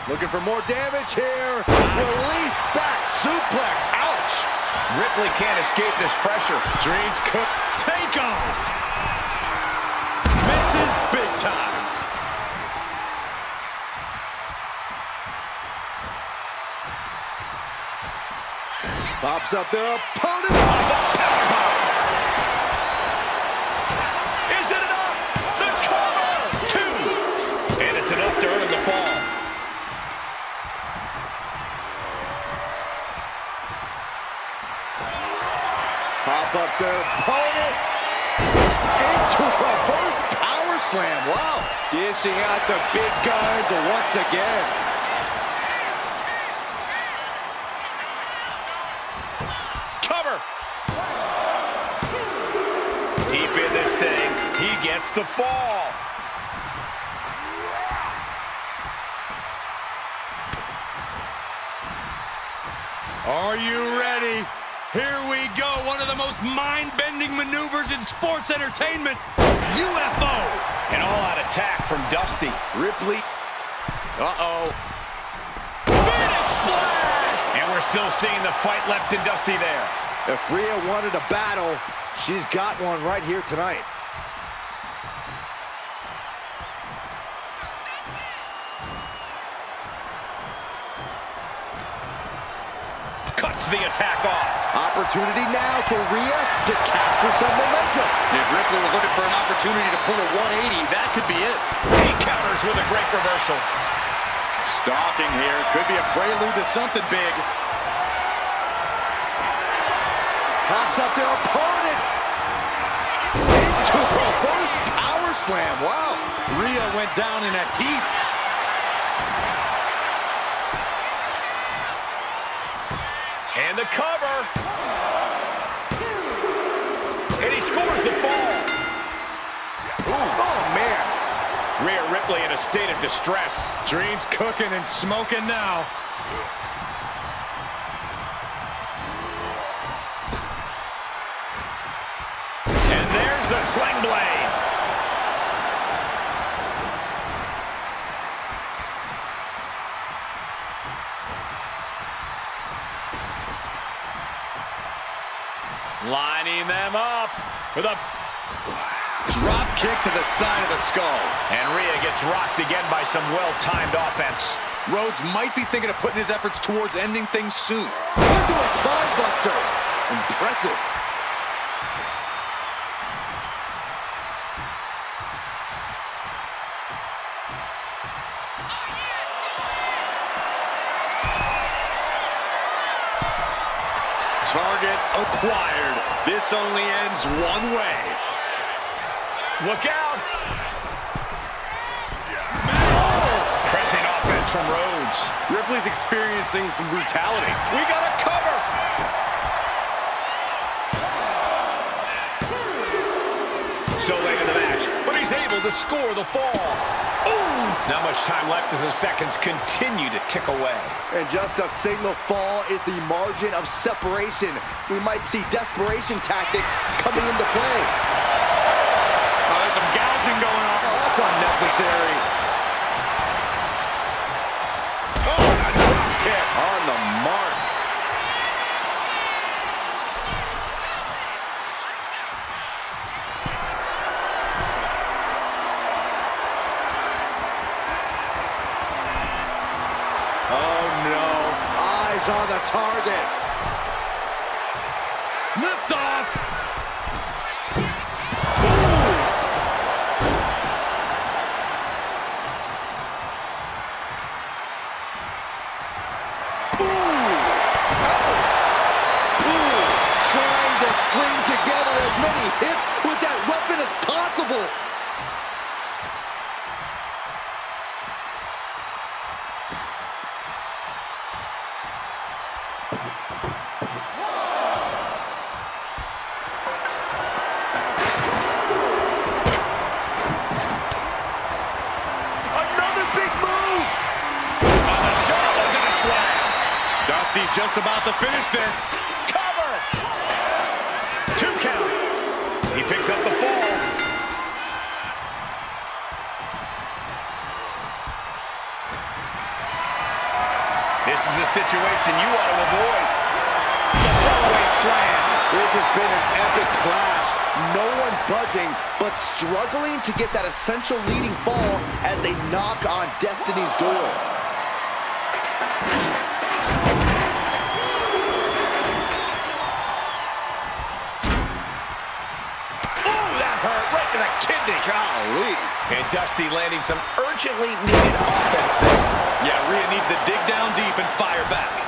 Looking for more damage here. Release back suplex. Ouch. Ripley can't escape this pressure. Dreams cook. Take off. Misses big time. Pops up their opponent. Is it enough? The cover! 2. And it's enough to earn the fall. Pop up their opponent. Into reverse power slam. Wow. Dishing out the big guns once again. Cover. Deep in this thing. He gets the fall. Are you ready? Here we go. One of the most mind-bending maneuvers in sports entertainment. UFO. An all-out attack from Dusty. Ripley. Uh-oh. Phoenix splash! And we're still seeing the fight left in Dusty there. If Rhea wanted a battle, she's got one right here tonight. Cuts the attack off. Opportunity now for Rhea to capture some momentum. If Ripley was looking for an opportunity to pull a 180, that could be it. He counters with a great reversal. Stalking here. Could be a prelude to something big. Pops up their opponent. Into reverse power slam. Wow. Rhea went down in a heap. And the cover. And he scores the fall. Ooh. Oh, man. Rhea Ripley in a state of distress. Dreams cooking and smoking now. And there's the sling blade. Lining them up with a drop kick to the side of the skull. And Rhea gets rocked again by some well-timed offense. Rhodes might be thinking of putting his efforts towards ending things soon. Into a spine buster. Impressive. Target acquired. This only ends one way. Look out! Pressing offense from Rhodes. Ripley's experiencing some brutality. We got a cover! So late in the match, but he's able to score the fall. Ooh! Not much time left as the seconds continue to tick away. And just a single fall is the margin of separation. We might see desperation tactics coming into play. There's some gouging going on. Oh, that's unnecessary. Oh, and a drop kick. On the mark. On the target. Lift off. Trying to string together as many hits with that weapon as possible. Dusty's just about to finish this. Cover! 2 count. He picks up the fall. This is a situation you want to avoid. The throwaway slam. This has been an epic clash. No one budging, but struggling to get that essential leading fall as they knock on Destiny's door. Right to the kidney. Golly. And Dusty landing some urgently needed offense there. Yeah, Rhea needs to dig down deep and fire back.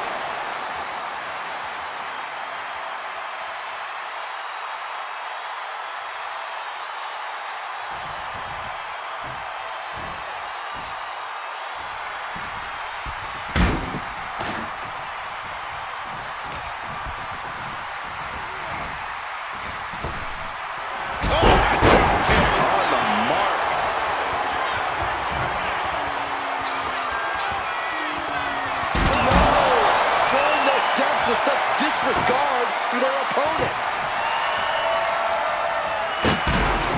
With such disregard for their opponent.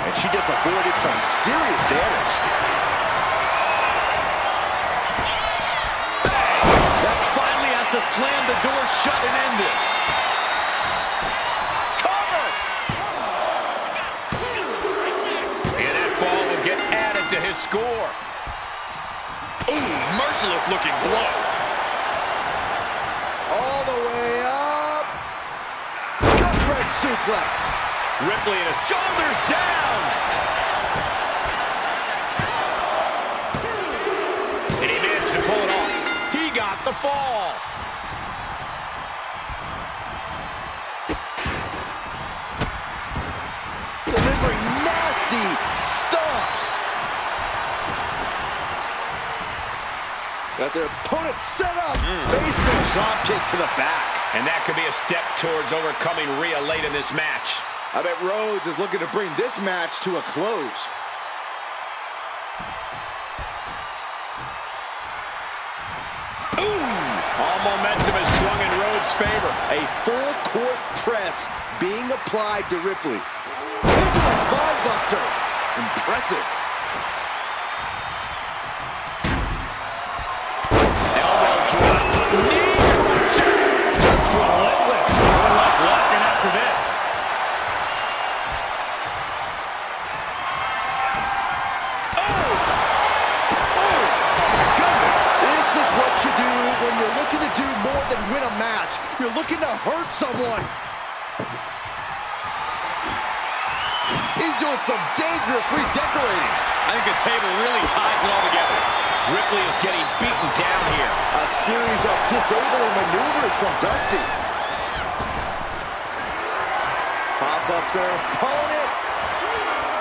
And she just avoided some serious damage. That finally has to slam the door shut and end this. Cover! And that fall will get added to his score. Ooh, merciless looking blow. All the way up. Gut-wrench suplex. Ripley and his shoulders down. And he managed to pull it off. He got the fall. Delivering nasty stomps. Got their opponent set up. Basement drop kick to the back. And that could be a step towards overcoming Rhea late in this match. I bet Rhodes is looking to bring this match to a close. All momentum is swung in Rhodes' favor. A full court press being applied to Ripley. Into a spine buster. Impressive. Elbow drop. Knee crusher. Just relentless. Good luck walking after this. This is what you do when you're looking to do more than win a match. You're looking to hurt someone. He's doing some dangerous redecorating. I think the table really ties it all together. Ripley is getting beaten down here. A series of disabling maneuvers from Dusty. Pop up their opponent.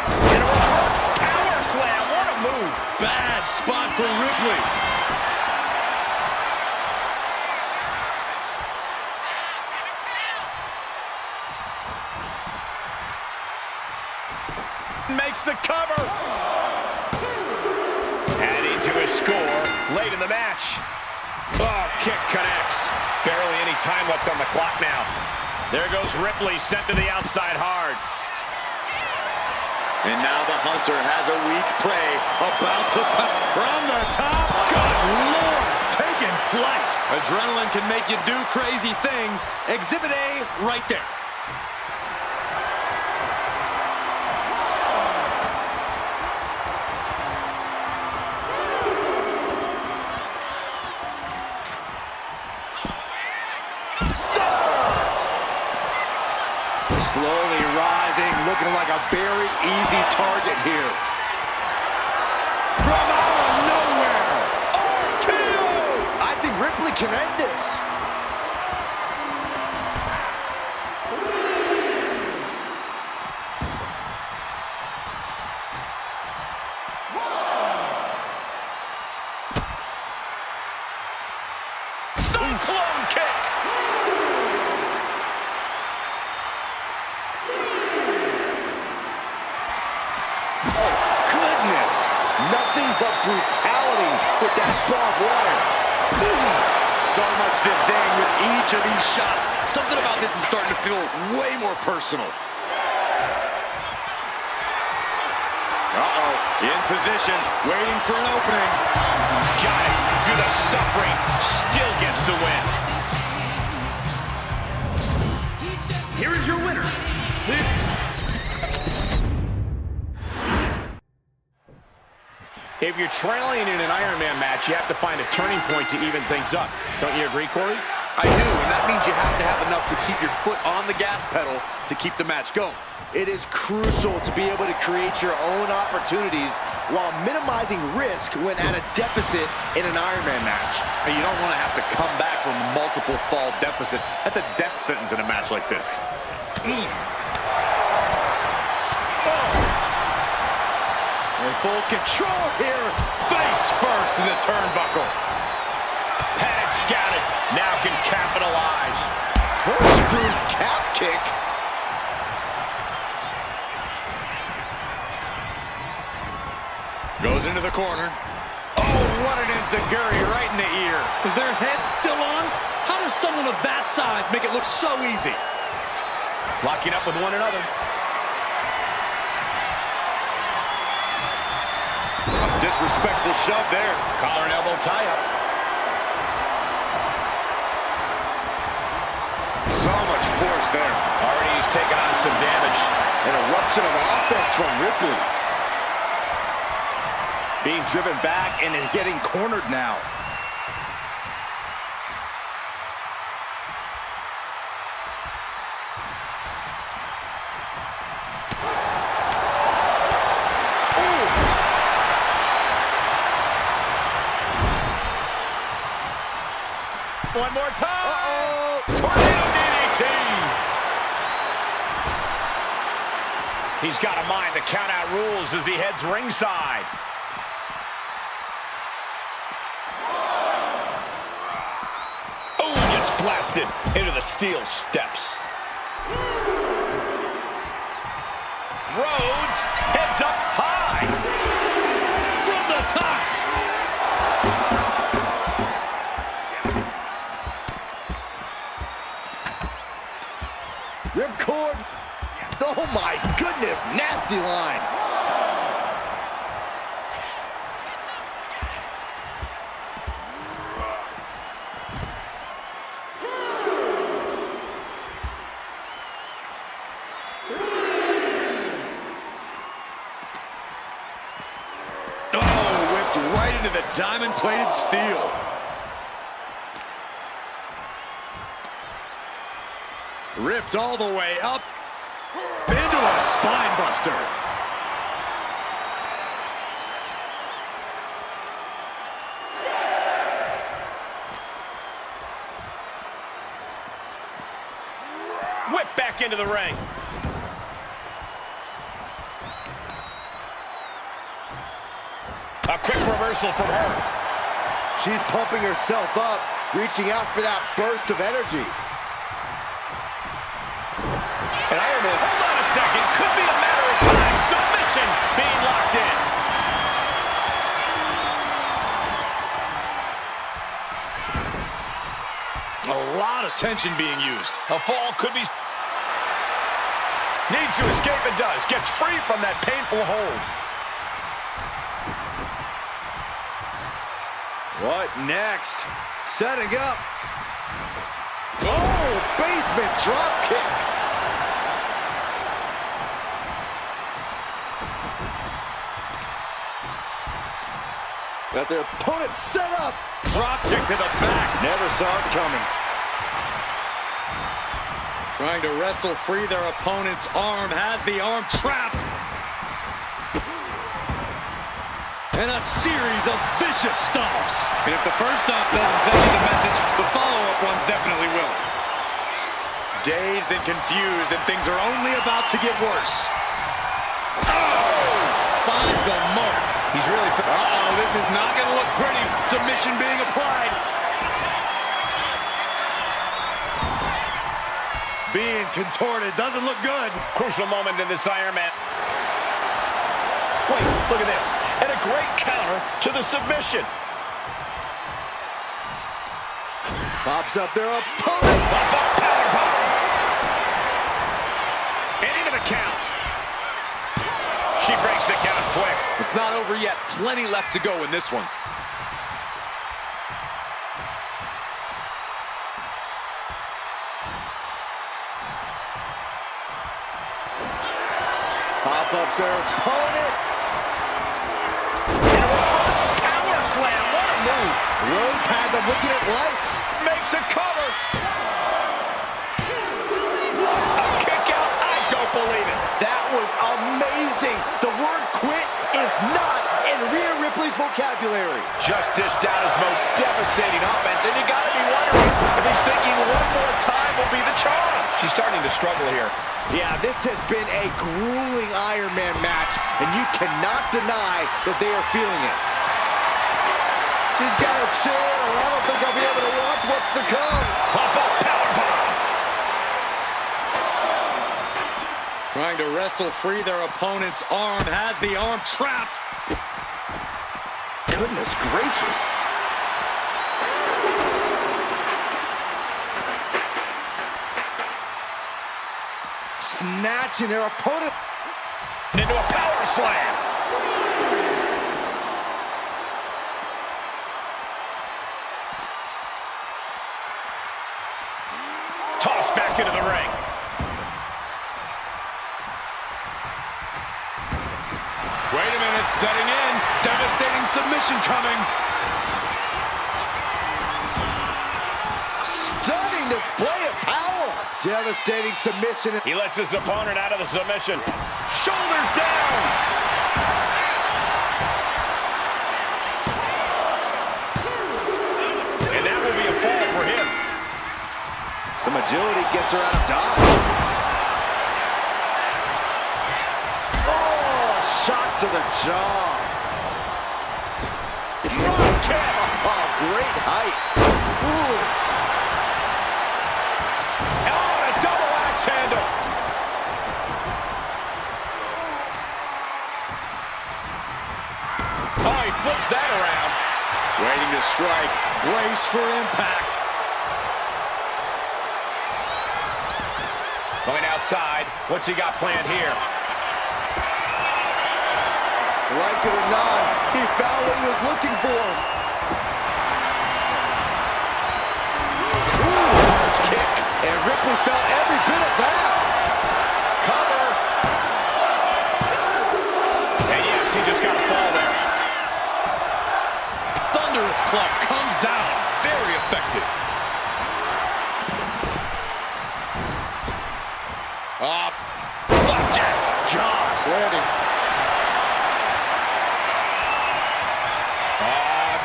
And a reverse power slam. What a move. Bad spot for Ripley. Makes the cover. Adding to his score late in the match. Oh, kick connects. Barely any time left on the clock now. There goes Ripley, sent to the outside hard. And now the Hunter has a weak play. About to put from the top. Good Lord, taking flight. Adrenaline can make you do crazy things. Exhibit A right there. Slowly rising, looking like a very easy target here. From out of nowhere, RKO! I think Ripley can end this. Cyclone kick. Nothing but brutality with that barbed wire. So much disdain with each of these shots. Something about this is starting to feel way more personal. Uh-oh, in position, waiting for an opening. Got it. Through the suffering, still gets the win. Here is your winner. If you're trailing in an Iron Man match, you have to find a turning point to even things up. Don't you agree, Corey? I do, and that means you have to have enough to keep your foot on the gas pedal to keep the match going. It is crucial to be able to create your own opportunities while minimizing risk when at a deficit in an Iron Man match. And you don't want to have to come back from multiple fall deficit. That's a death sentence in a match like this. In full control here. Face first in the turnbuckle. Had it scouted. Now can capitalize. Corkscrew calf kick. Goes into the corner. Oh, what an enziguri right in the ear. Is their head still on? How does someone of that size make it look so easy? Locking up with one another. Disrespectful shove there. Collar and elbow tie-up. So much force there. Already he's taken on some damage. An eruption of offense from Ripley. Being driven back and is getting cornered now. One more time. Tornado DDT. He's got to mind the count-out rules as he heads ringside. Oh, he gets blasted into the steel steps. Rhodes heads up high. From the top. Ripcord. Oh my goodness, nasty line. Oh, whipped right into the diamond-plated steel. Ripped all the way up into a spine buster. Whip back into the ring. A quick reversal from her. She's pumping herself up, reaching out for that burst of energy. And Iron Man, hold on a second, could be a matter of time. Submission being locked in. A lot of tension being used. A fall could be... Needs to escape and does. Gets free from that painful hold. What next? Setting up. Oh, basement drop kick. Got their opponent set up. Drop kick to the back. Never saw it coming. Trying to wrestle free their opponent's arm. Has the arm trapped. And a series of vicious stomps. And if the first stomp doesn't send you the message, the follow-up ones definitely will. Dazed and confused, and things are only about to get worse. Oh! Finds the mark. He's really... Uh-oh, this is not going to look pretty. Submission being applied. Being contorted. Doesn't look good. Crucial moment in this Iron Man. Wait, look at this. And a great counter to the submission. Pops up their opponent. Power bomb. And into the count. She breaks the count quick. over yet. Plenty left to go in this one. Pop up their opponent. And a reverse power slam. What a move. Rhodes has him looking at lights. Makes a cover. A kick out. I don't believe it. That was amazing. The word quit is not in Rhea Ripley's vocabulary. Just dished out his most devastating offense, and you got to be wondering if he's thinking one more time will be the charm. She's starting to struggle here. Yeah, this has been a grueling Iron Man match, and you cannot deny that they are feeling it. She's got a chair, and I don't think I'll be able to watch what's to come. Pop-up powerbomb. Trying to wrestle free their opponent's arm, has the arm trapped. Goodness gracious. Snatching their opponent Into a power slam. Tossed back into the ring. Wait a minute, setting in. Devastating submission coming. stunning display of power. Devastating submission. He lets his opponent out of the submission. Shoulders down. And that will be a fall for him. Some agility gets her out of dodge. Oh, shot to the jaw. Drop kick. Oh, great height. Ooh. Oh, and a double axe handle. Oh, he flips that around. Waiting to strike. Brace for impact. Going outside. What's he got planned here? Like it or not, he found what he was looking for. Ooh, harsh kick. And Ripley felt every bit of that. Cover. And yes, he just got a fall there. Thunderous club comes down. Very effective. Flapjack. Gosh, landing.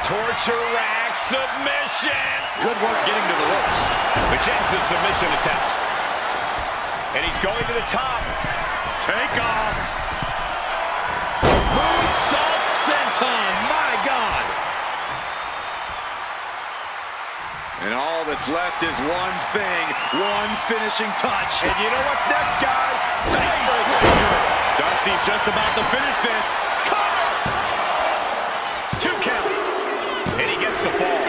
Torture rack submission. Good work getting to the ropes. Rejects the submission attempt. And he's going to the top. Take off. Moonsault senton. My God. And all that's left is one thing. One finishing touch. And you know what's next, guys? Facebreaker. Dusty's just about to finish this. Cover. 2 count. And he gets the fall.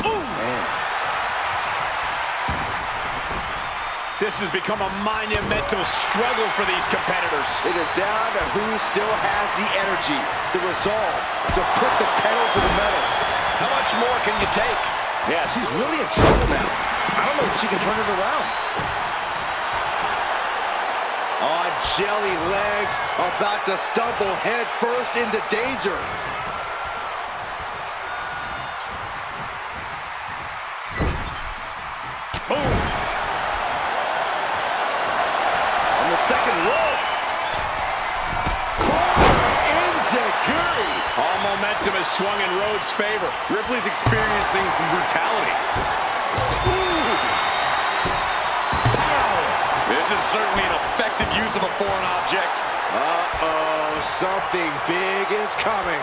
Ooh. Man. This has become a monumental struggle for these competitors. It is down to who still has the energy, the resolve to put the pedal to the metal. How much more can you take? Yeah, she's really in trouble now. I don't know if she can turn it around. On jelly legs, about to stumble head first into danger. Boom. On the second rope. Enziguri. All momentum is swung in Rhodes' favor. Ripley's experiencing some brutality. Ooh. Pow. This is certainly an effective use of a foreign object. Uh-oh, something big is coming.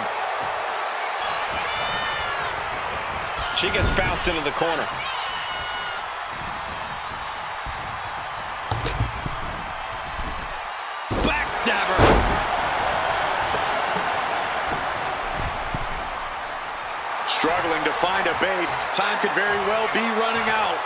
She gets bounced into the corner. Backstabber. Struggling to find a base. Time could very well be running out.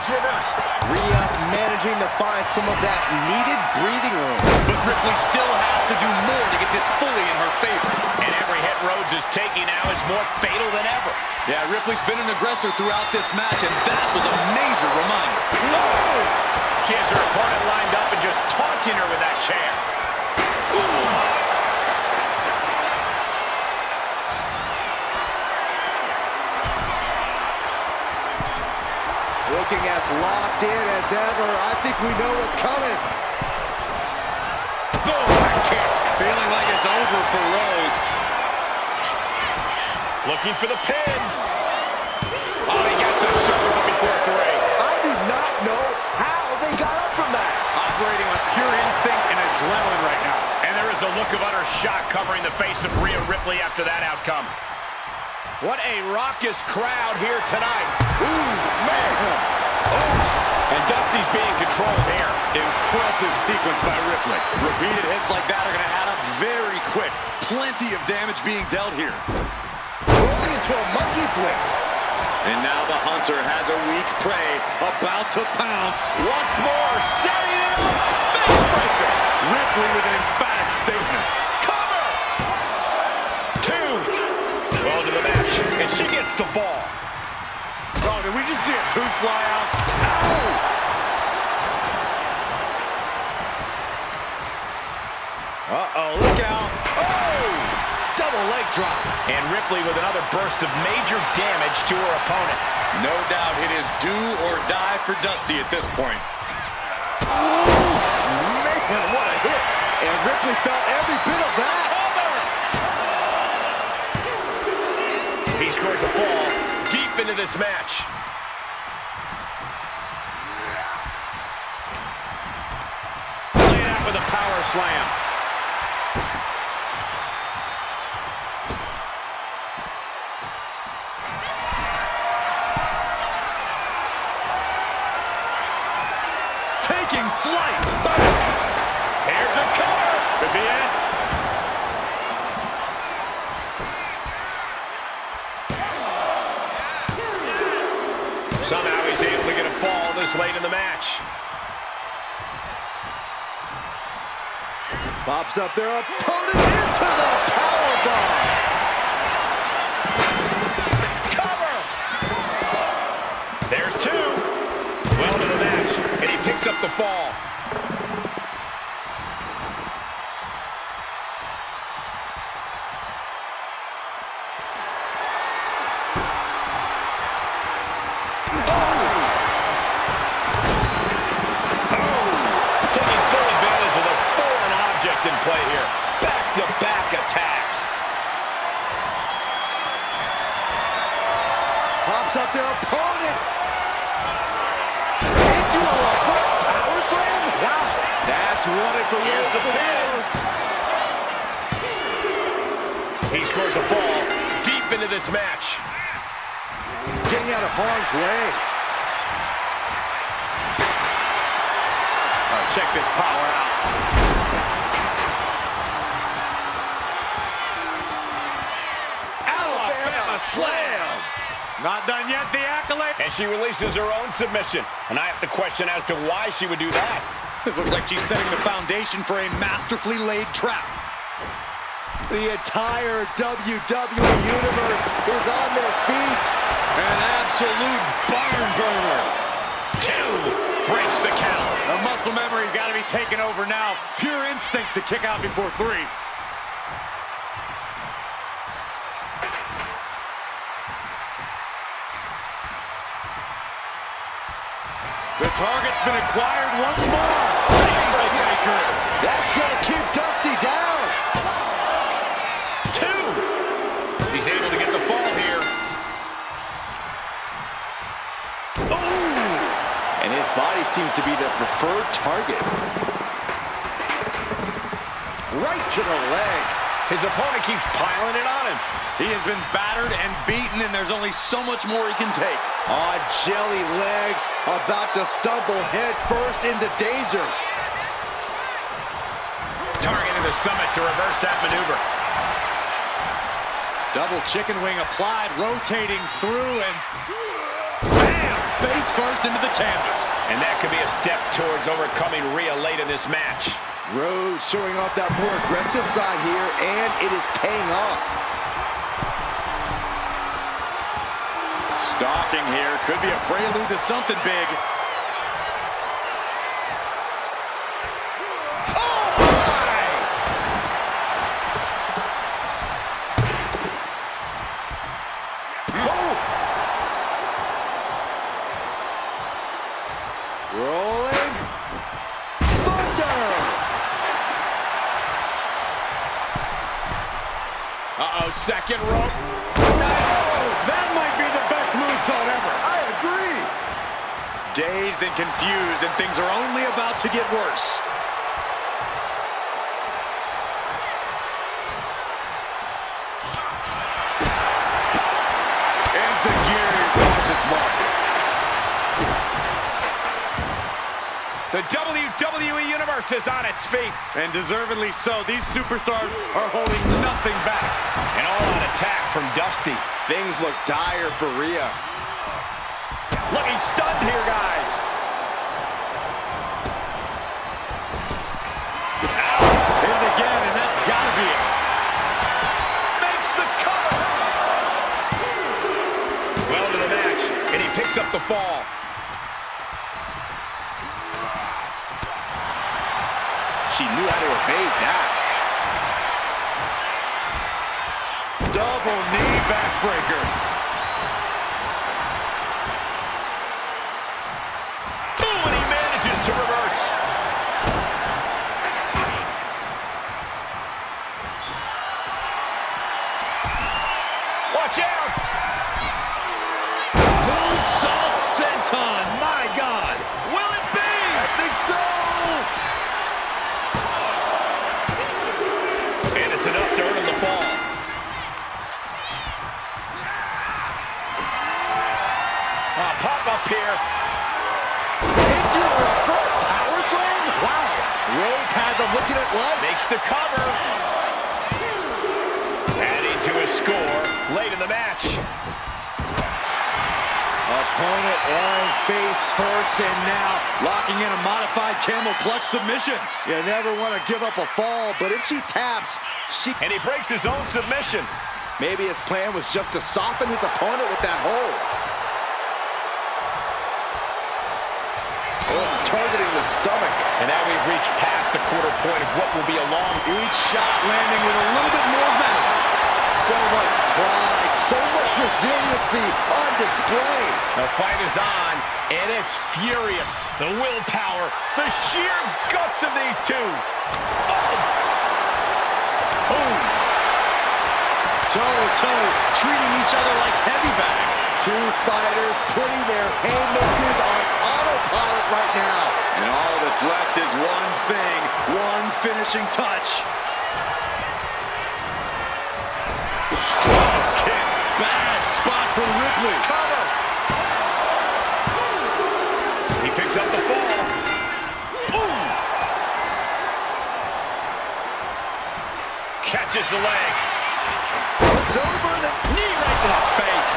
It's reversed. Rhea managing to find some of that needed breathing room. But Ripley still has to do more to get this fully in her favor. And every hit Rhodes is taking now is more fatal than ever. Yeah, Ripley's been an aggressor throughout this match, and that was a major reminder. Oh! She has her opponent lined up and just taunting her with that chair. Ooh. Looking as locked in as ever. I think we know what's coming. Boom, that kick. Feeling like it's over for Rhodes. Looking for the pin. Oh, he gets the shoulder up before 3. I do not know how they got up from that. Operating on pure instinct and adrenaline right now. And there is a look of utter shock covering the face of Rhea Ripley after that outcome. What a raucous crowd here tonight. Ooh, man. And Dusty's being controlled here. Impressive sequence by Ripley. Repeated hits like that are going to add up very quick. Plenty of damage being dealt here. Rolling into a monkey flip. And now the Hunter has a weak prey about to pounce. Once more, setting it up. Face breaker. Ripley with an emphatic statement. Cover. 2. Well to the match, and she gets the fall. Oh, did we just see a tooth fly out? Ow! Uh-oh, look out. Oh! Double leg drop. And Ripley with another burst of major damage to her opponent. No doubt it is do or die for Dusty at this point. Man, what a hit. And Ripley felt every bit of that. He scores a fall deep into this match. Laid out with a power slam. Taking flight. Here's a cover. Could be it. Somehow he's able to get a fall this late in the match. Pops up their opponent into the powerbomb. Cover. There's 2. Well to the match, and he picks up the fall. In play here. Back-to-back attacks. Pops up their opponent. Into a reverse power slam. Wow. That's running for Here's the pin. He scores a fall deep into this match. Getting out of harm's way. Check this power out. Slam! Not done yet, the accolade. And she releases her own submission. And I have to question as to why she would do that. This looks like she's setting the foundation for a masterfully laid trap. The entire WWE Universe is on their feet. An absolute barn burner. 2 breaks the count. The muscle memory's got to be taken over now. Pure instinct to kick out before 3. The target's been acquired once more. Backbreaker. That's going to keep Dusty down. 2. She's able to get the fall here. Oh! And his body seems to be the preferred target. Right to the leg. His opponent keeps piling it on him. He has been battered and beaten, and there's only so much more he can take. On jelly legs, about to stumble head first into danger. Targeting the stomach to reverse that maneuver. Double chicken wing applied, rotating through, and bam! face first into the canvas. And that could be a step towards overcoming Rhea late in this match. Rhodes showing off that more aggressive side here, and it is paying off. Stalking here could be a prelude to something big. Rolling thunder. Uh-oh, second rope. That might be the best moonsault ever. I agree. Dazed and confused, and things are only about to get worse. Enziguri finds its mark. The WWE Universe is on its feet. And deservedly so. These superstars are holding nothing back. An all-out attack from Dusty. Things look dire for Rhea. Looking stunned here, guys. Hit it again, and that's got to be it. Makes the cover. Well to the match, and he picks up the fall. She knew how to evade that. Double knee backbreaker. Boom, and he manages to reverse. Watch out! Moonsault senton. My God. Will it be? I think so. And it's enough to earn him the fall. Pop up here. Into a reverse power slam? Wow. Rhodes has him looking at life. Makes the cover. Adding to his score late in the match. Opponent lying face first, and now Locking in a modified camel clutch submission. you never want to give up a fall, but if she taps, she... And he breaks his own submission. Maybe his plan was just to soften his opponent with that hold. Oh, targeting the stomach. And now we've reached past the quarter point of what will be a long... Each shot landing with a little bit more venom. So much pride, so much resiliency on display. The fight is on, and it's furious. The willpower, the sheer guts of these two. Oh! Boom. Toe-to-toe, treating each other like heavy bags. Two fighters putting their haymakers on autopilot right now. And all that's left is one thing, one finishing touch. Strong kick. Bad spot for Ripley. Cover. He picks up the fall. Ooh. Catches the leg. Over the Knee right to the face.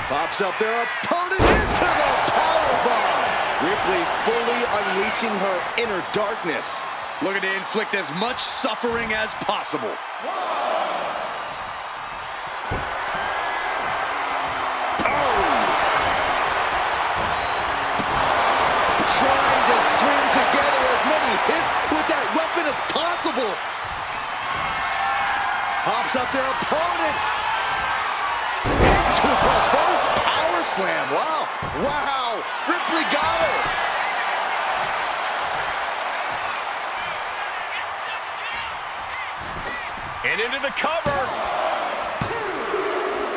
pops up their opponent into the powerbomb. Ripley fully unleashing her inner darkness. Looking to inflict as much suffering as possible. Trying to string together as many hits with that weapon as possible. Pops up their opponent into a reverse power slam. Wow. Wow. Ripley got her. And into the cover.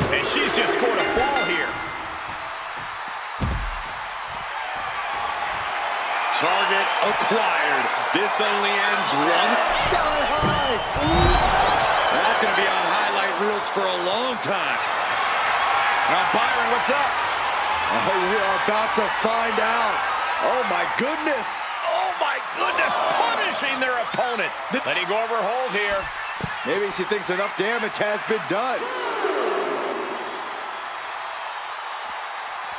And she's just scored a fall here. Target acquired. This only ends one. Sky high. What? That's going to be on highlight reels for a long time. Now, Byron, what's up? Oh, we're about to find out. Oh, my goodness. Oh, my goodness. Punishing their opponent. Letting go of her hold here. Maybe she thinks enough damage has been done.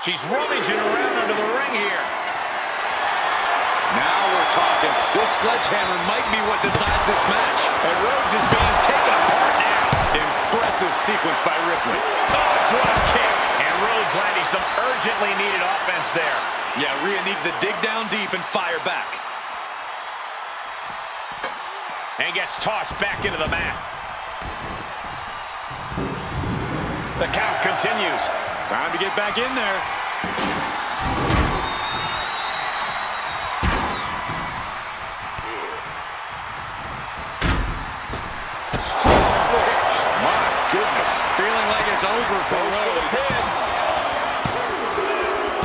She's rummaging around under the ring here. Now we're talking. This sledgehammer might be what decides this match. And Rhodes is being taken apart now. Impressive sequence by Ripley. Oh, drop kick. And Rhodes landing some urgently needed offense there. Yeah, Rhea needs to dig down deep and fire back. And gets tossed back into the mat. The count continues. Time to get back in there. My goodness. Feeling like it's over for Rhodes.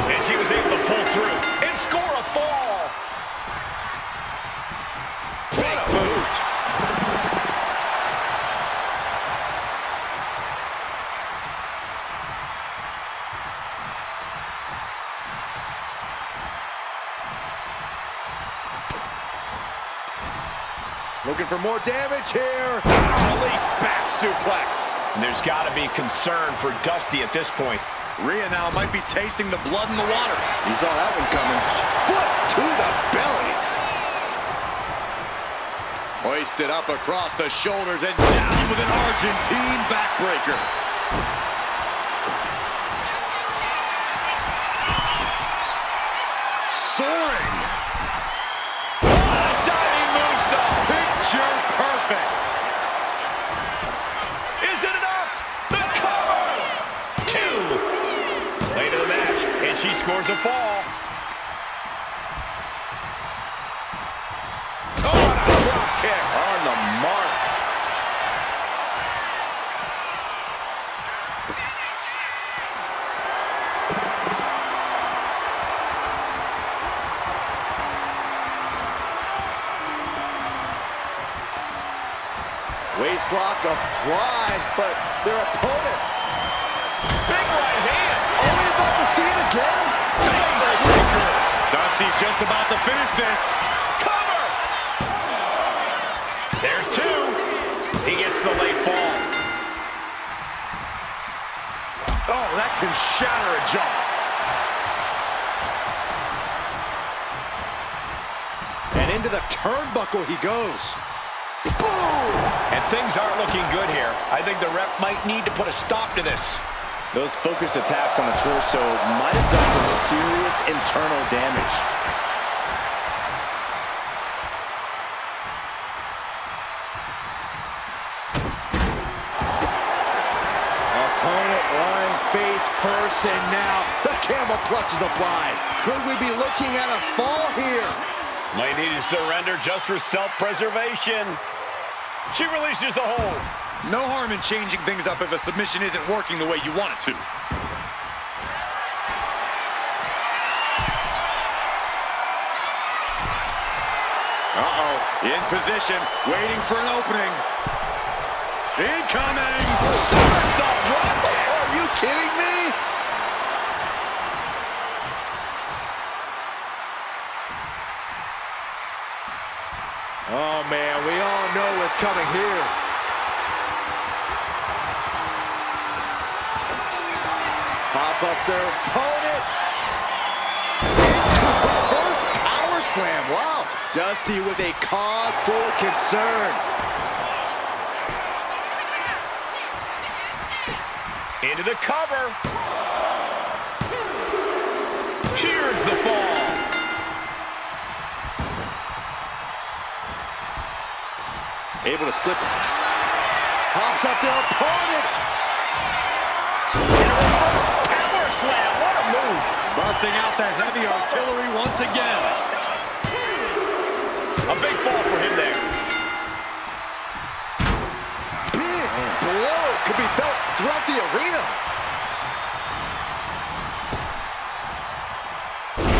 And she was able to pull through and score a fall. Big boot. Looking for more damage here. Release back suplex. And there's got to be concern for Dusty at this point. Rhea now might be tasting the blood in the water. You saw that one coming. Foot to the belly. Hoisted up across the shoulders and down with an Argentine backbreaker. Soaring. Diving moonsault. Picture perfect. Is it enough? The cover. 2. Late in the match, and she scores a fall. Oh, and a drop kick. On the mark. Waistlock applied, but their opponent. Big right hand. Are we about to see it again? Dusty's just about to finish this. Cover. There's 2. He gets the late fall. Oh, that can shatter a jaw. And into the turnbuckle he goes. Boom! And things aren't looking good here. I think the ref might need to put a stop to this. Those focused attacks on the torso might have done some serious internal damage. Opponent lying face first, and now the camel clutch is applied. Could we be looking at a fall here? Might need to surrender just for self-preservation. She releases the hold. No harm in changing things up if a submission isn't working the way you want it to. Uh-oh, in position, waiting for an opening. Incoming! Somersault drop kick. Are you kidding me? Oh, man, we all know what's coming here. Pop up their opponent. Into reverse power slam. Wow. Dusty with a cause for concern. Into the cover. Cheers the fall. Able to slip it. Pops up their opponent. Reverse power slam. What a move. Busting out the heavy artillery once again. A big fall for him there. Big blow could be felt throughout the arena.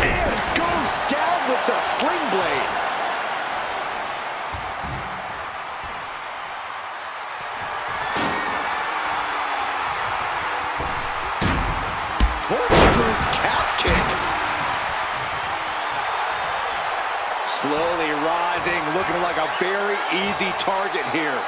And goes down with the sling blade. Corkscrew calf kick. Slowly rising, looking like a very easy target here.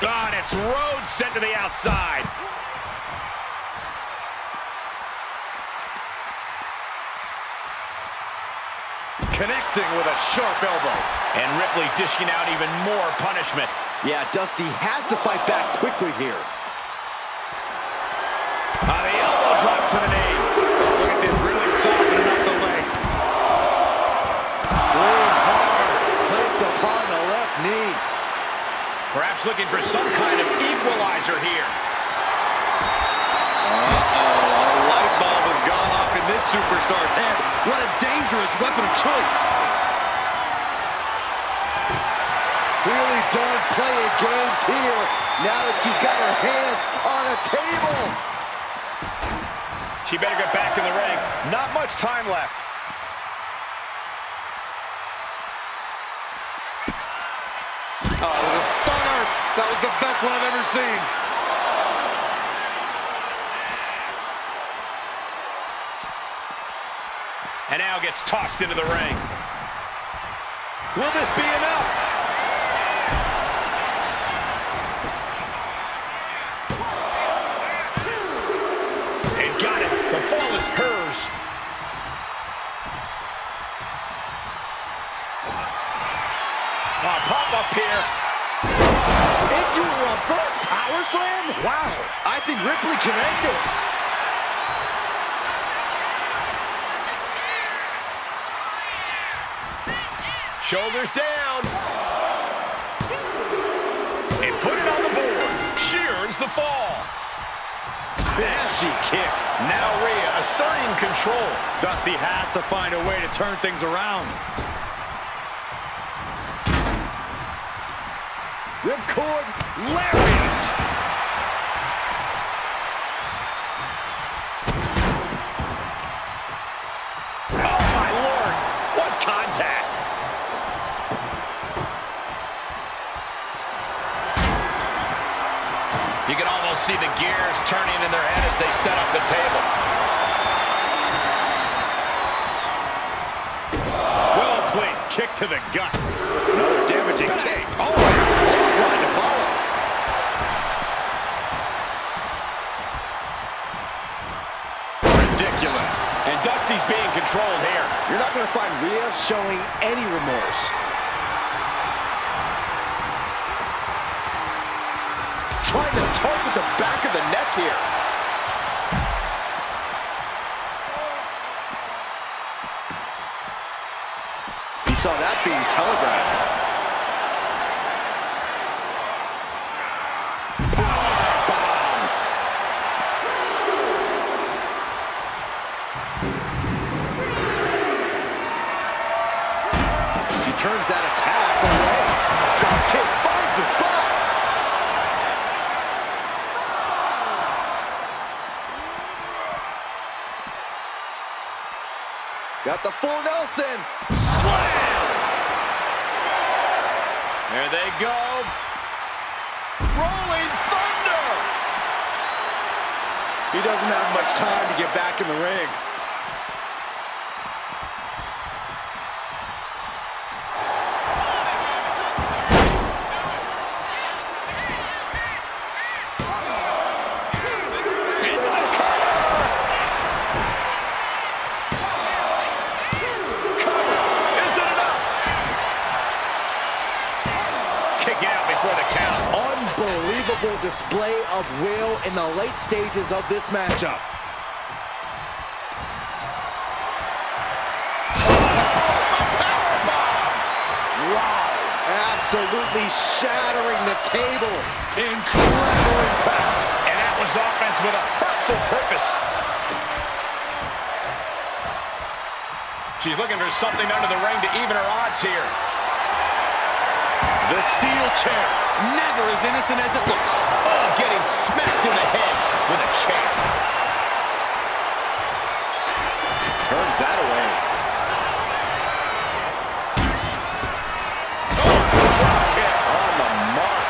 God, it's Rhodes sent to the outside. Connecting with a sharp elbow. And Ripley dishing out even more punishment. Yeah, Dusty has to fight back quickly here. The elbow drop to the knee. Look at this, really softening up the leg. Scream hard, placed upon the left knee. Perhaps looking for some kind of equalizer here. A light bulb has gone off in this superstar's head. What a dangerous weapon of choice. Really done playing games here now that she's got her hands on a table. She better get back in the ring. Not much time left. Oh, it was a stunner. That was the best one I've ever seen. And now gets tossed into the ring. Will this be enough? And got it. The fall is hers. Pop up here. Into a reverse power slam? Wow, I think Ripley can end this. Shoulders down. And put it on the board. She earns the fall. Nasty kick. Now Rhea asserting control. Dusty has to find a way to turn things around. Ripcord Lariat. Oh, my Lord. What contact. You can almost see the gears turning in their head as they set up the table. Well placed kick to the gut. Another damaging kick. Oh, clothesline to follow. Ridiculous. And Dusty's being controlled here. You're not going to find Rhea showing any remorse. Trying to target the back of the neck here. You saw that being telegraphed. She turns that attack away. Drop kick finds the spot. Got the full Nelson. Slam! There they go. Rolling Thunder! He doesn't have much time to get back in the ring. Unbelievable display of will in the late stages of this matchup. Wow, absolutely shattering the table. Incredible impact. And that was offense with a hurtful purpose. She's looking for something under the ring to even her odds here. The steel chair, never as innocent as it looks. Oh, getting smacked in the head with a chair. Turns that away. Oh, drop kick. On the mark.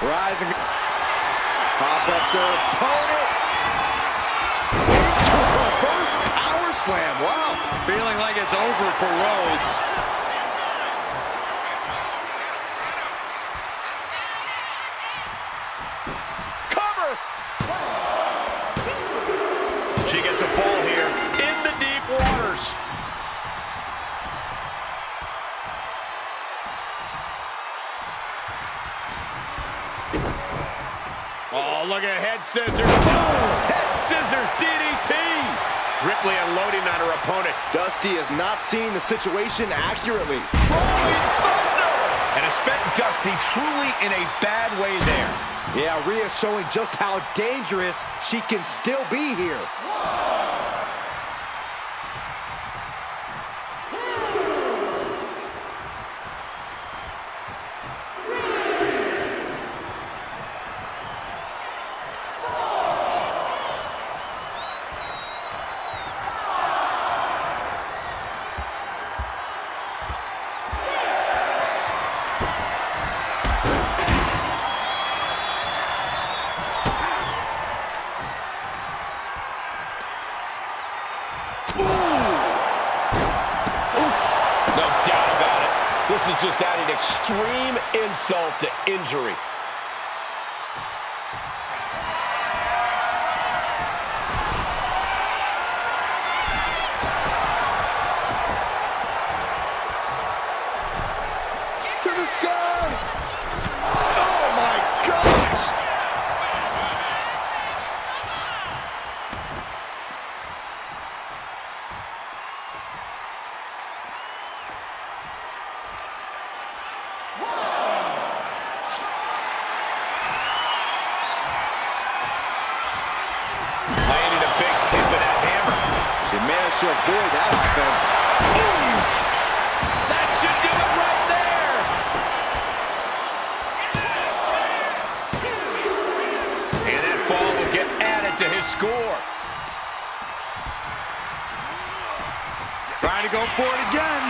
Rising. Pop up to her opponent. Into a reverse power slam. Wow. Feeling like it's over for Rhodes. Cover. She gets a fall here in the deep waters. Oh, look at head scissors. Boom! Head scissors DDT. Ripley unloading on her opponent. Dusty is not seeing the situation accurately. Rolling thunder! And it's spent Dusty truly in a bad way there. Yeah, Rhea showing just how dangerous she can still be here. No doubt about it. This is just adding extreme insult to injury. To the sky! Oh my gosh! Landing a big hit with that hammer. She managed to avoid that offense. Ooh! That should do it right there! And that fall will get added to his score. Trying to go for it again.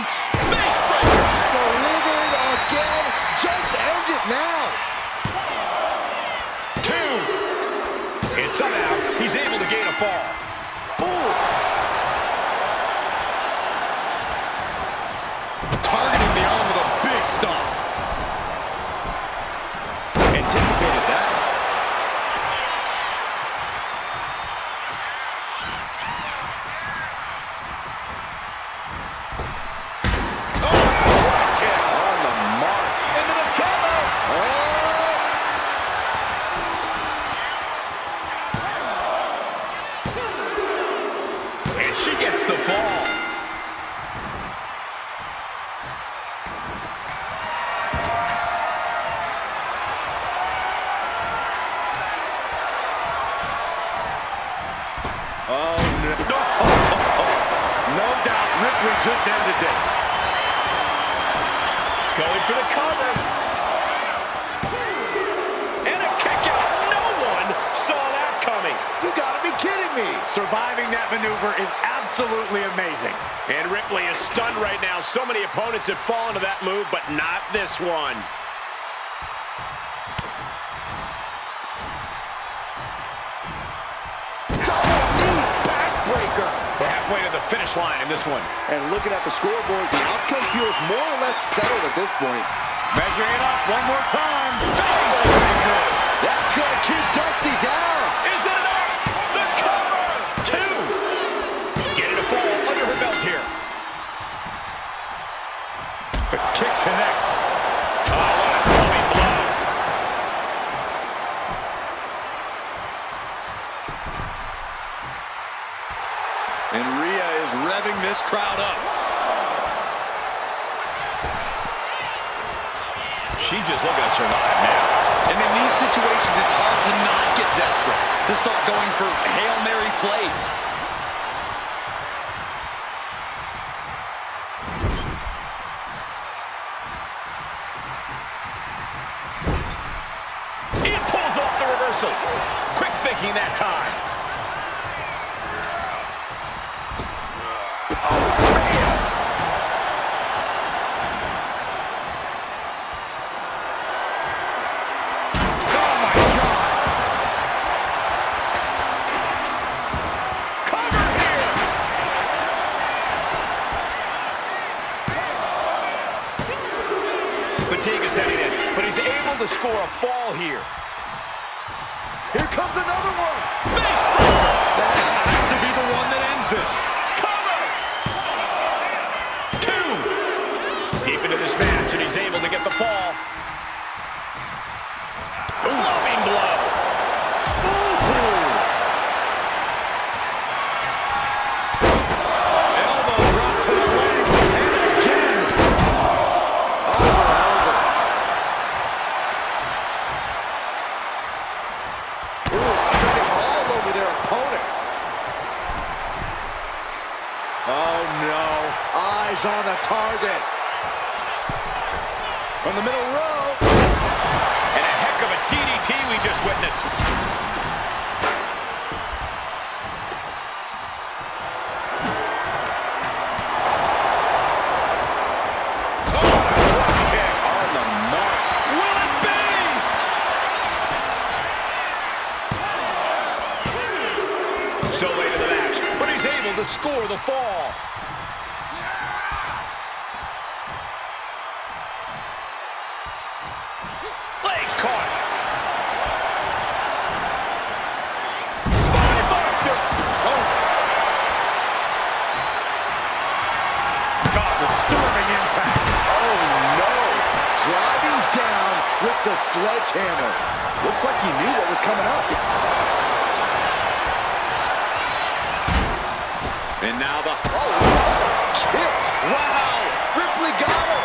Face breaker! Delivered again. Just end it now. 2. And somehow, he's able to gain a fall. Oof. Targeting the arm with a big stomp. Anticipated that. On the mark. Into the cover! And she gets the fall. Oh, no. No doubt Ripley just ended this. Going for the cover. And a kick out. No one saw that coming. You gotta be kidding me. Surviving that maneuver is absolutely amazing. And Ripley is stunned right now. So many opponents have fallen to that move, but not this one. Double knee backbreaker. We're halfway to the finish line in this one. And looking at the scoreboard, the outcome feels more or less settled at this point. Measuring it up one more time. That's gonna keep Dusty down. Is it enough? The cover! 2. Getting a fall under her belt here. The kick connects. Oh, what a clubbing blow. And Rhea is revving this crowd up. She's just looking to survive now. And in these situations, it's hard to not get desperate, to start going for Hail Mary plays. It pulls off the reversal. Quick thinking that time. to score a fall here. Here comes another one. Face breaker. That has to be the one that ends this. Cover. 2. Deep into this match, and he's able to get the fall. Loving blow. Elbow drop to the leg, and again. Treading all over their opponent. Oh no, eyes on the target. From the middle row. And a heck of a DDT we just witnessed. So late in the match, but he's able to score the fall. Legs caught. Spine buster. Oh. God, disturbing impact. Oh no, driving down with the sledgehammer. Looks like he knew what was coming up. And now the... Kick! Wow! Ripley got her!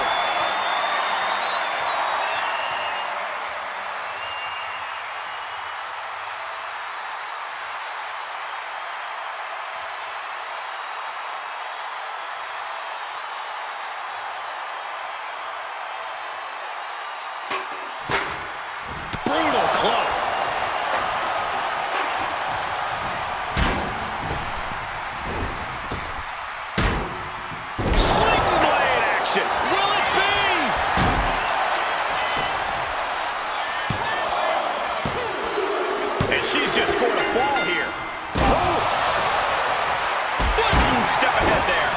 Brutal club. Will it be? And she's just scored a fall here. Oh. One step ahead there.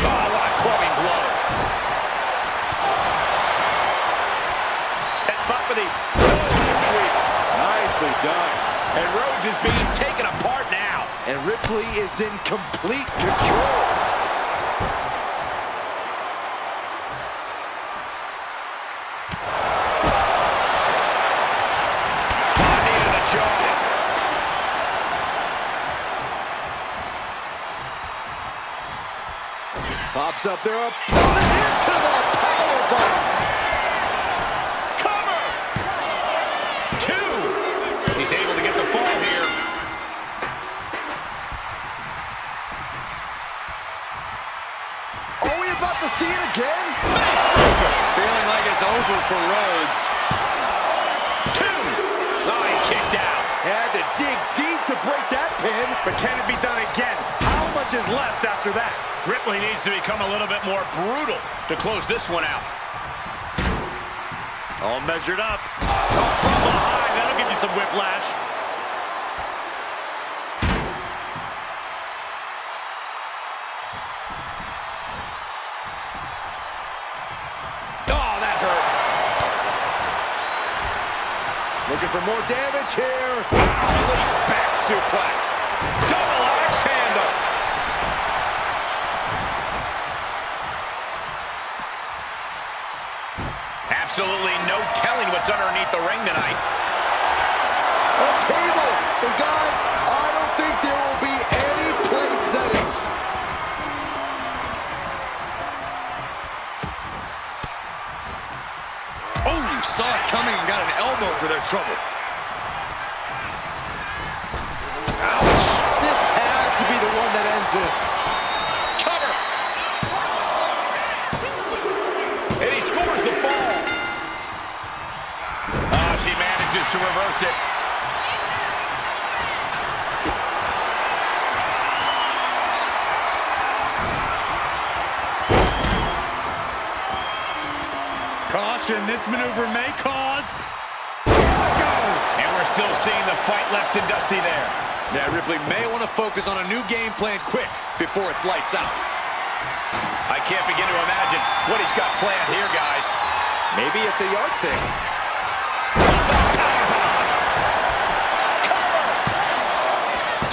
Oh, what a clubbing blow. Setting up for the sweep. Nicely done. And Rhodes is being taken apart now. And Ripley is in complete control. Body to the jaw. Pops up their opponent into the powerbomb. Cover. 2. He's able to get the fall here. Are we about to see it again? Face breaker. Feeling like it's over for Rhodes. 2. Oh, he kicked out. Had to dig deep to break that pin. But can it be done again? How much is left after that? Ripley needs to become a little bit more brutal to close this one out. All measured up. Oh, from behind. That'll give you some whiplash. Oh, that hurt. Looking for more damage here. Release back suplex. Double axe handle. Absolutely no telling what's underneath the ring tonight. A table. And guys, I don't think there will be any place settings. Oh, you saw it coming and got an elbow for their trouble. Ouch. This has to be the one that ends this. Cover. And he scores the fall. Oh, she manages to reverse it. Caution, this maneuver may cause... And we're still seeing the fight left in Dusty there. Yeah, Ripley may want to focus on a new game plan quick before it's lights out. I can't begin to imagine what he's got planned here, guys. Maybe it's a yard sale. Cover!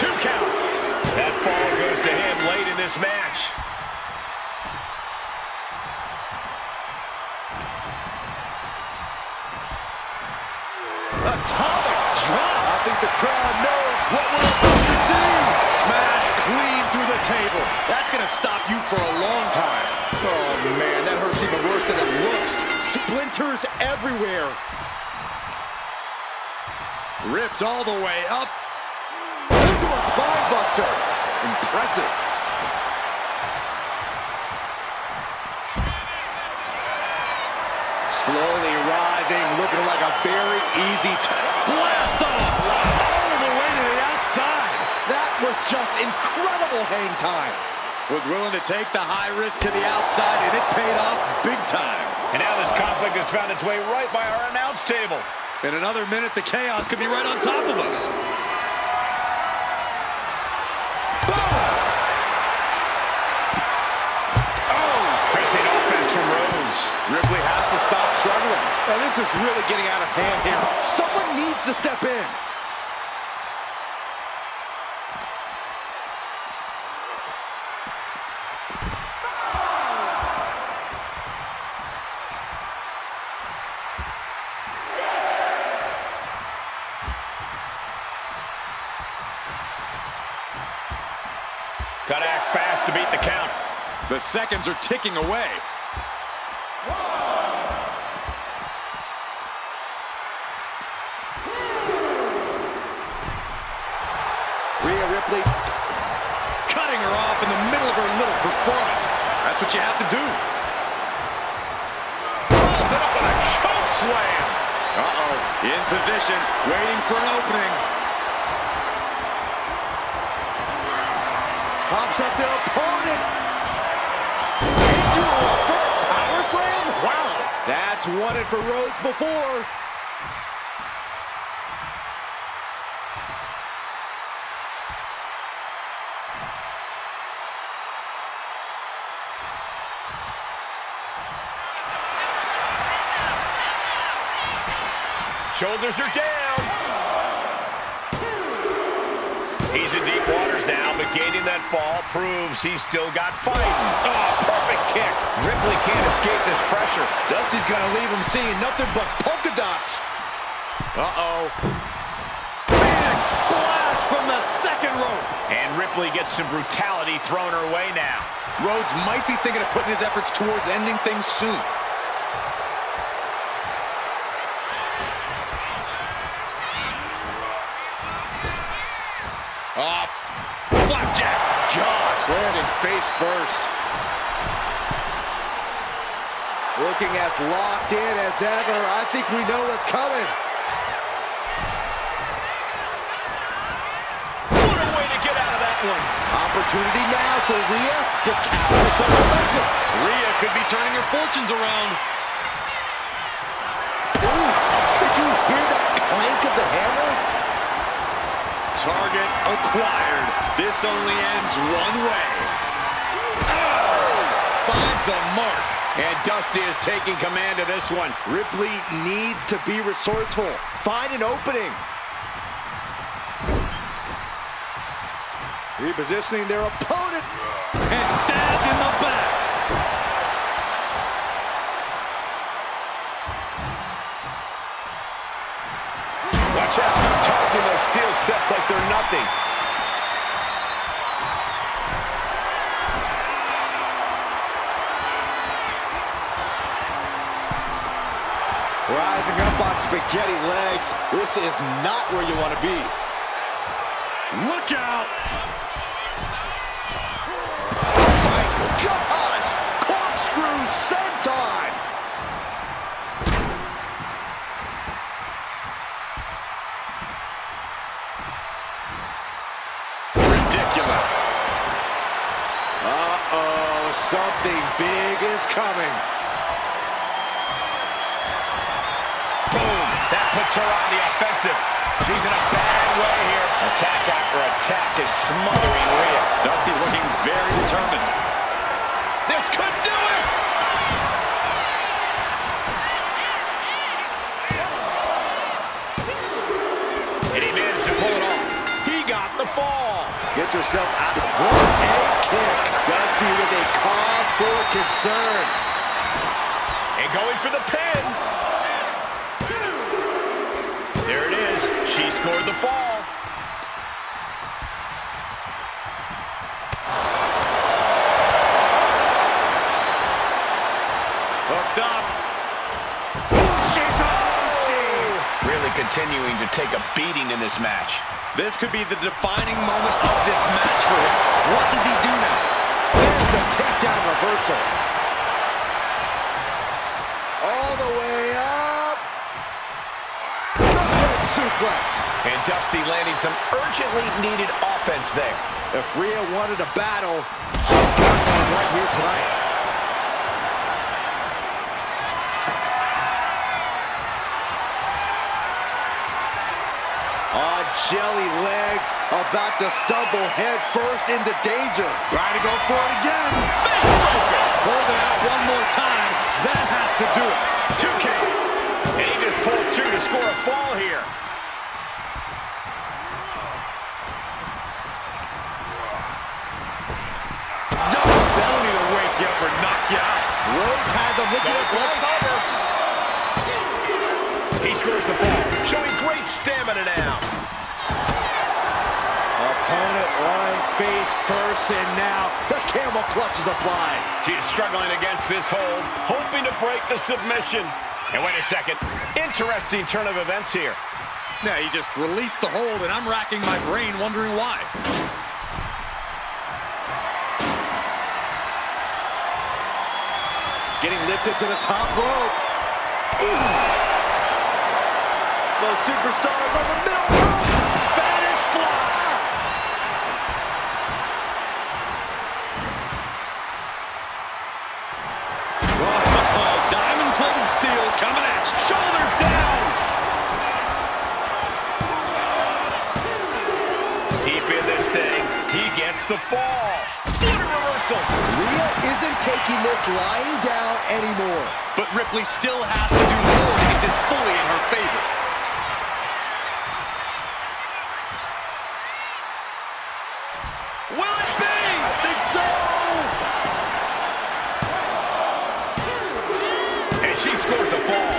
2 count. That fall goes to him late in this match. Atomic drop. I think the crowd knows what we're about to see. Smash clean through the table. That's going to stop you for a long time. Oh, man, that hurts even worse than it looks. Splinters everywhere. Ripped all the way up. Into a spine buster. Impressive. Slowly rising, looking like a very easy Blast off. All the way to the outside. That was just incredible hang time. Was willing to take the high risk to the outside, and it paid off big time. And now this conflict has found its way right by our announce table. In another minute, the chaos could be right on top of us. Pressing offense from Rhodes. Ripley has to stop struggling. Now this is really getting out of hand here. Someone needs to step in. Got to act fast to beat the count. The seconds are ticking away. Rhea Ripley Cutting her off in the middle of her little performance. That's what you have to do. Follows it up with a choke slam. Uh-oh. In position, waiting for an opening. pops up their opponent. Into a reverse power slam. Wow. That's won it for Rhodes before. Shoulders are down. He's in deep waters now, but gaining that fall proves he's still got fight. Oh, perfect kick. Ripley can't escape this pressure. Dusty's gonna leave him seeing nothing but polka dots. Uh-oh. Big splash from the second rope. And Ripley gets some brutality thrown her way now. Rhodes might be thinking of putting his efforts towards ending things soon. Flapjack. Gosh, landing face first. Looking as locked in as ever. I think we know what's coming. What a way to get out of that one. Opportunity now for Rhea to capture some momentum. Rhea could be turning her fortunes around. Ooh, did you hear that clank of the hammer? Target acquired. This only ends one way. Oh! Finds the mark. And Dusty is taking command of this one. Ripley needs to be resourceful. Find an opening. Repositioning their opponent. And stabbed in the back. Watch out, tossing those steel steps like they're nothing. Rising up on spaghetti legs. This is not where you want to be. Look out! Oh my gosh! Corkscrew senton! Ridiculous. Uh-oh, something big is coming. Boom! That puts her on the offensive. She's in a bad way here. Attack after attack is smothering Rhea. Dusty's looking very determined. This could do it! And he managed to pull it off. He got the fall. Get yourself out. What a kick. Dusty with a cause for concern. And going for the pin. There it is. She scored the fall. Hooked up. Really continuing to take a beating in this match. This could be the defining moment of this match for him. What does he do now? There's a takedown reversal. All the way up. Good suplex. And Dusty landing some urgently needed offense there. If Rhea wanted a battle, she's got one right here tonight. On jelly legs, about to stumble head first into danger. Trying to go for it again. Face breaker. Hold it out one more time. That has to do it. 2K. And he just pulled through to score a fall here. Yikes, that'll either wake you up or knock you out. Rhodes has him looking at the cover. He scores the fall, showing great stamina now. Opponent lying face first, and now the camel clutch is applied. She's struggling against this hold, hoping to break the submission. And wait a second, interesting turn of events here. Yeah, he just released the hold, and I'm racking my brain wondering why. Getting lifted to the top rope. Those superstars on the middle rope. Spanish fly. Oh, diamond-plated steel coming at you. Shoulders down. Deep in this thing, he gets the fall. What a reversal. Rhea isn't taking this lying down anymore. But Ripley still has to do more to get this fully in her favor. Will it be? I think so. And she scores a fall.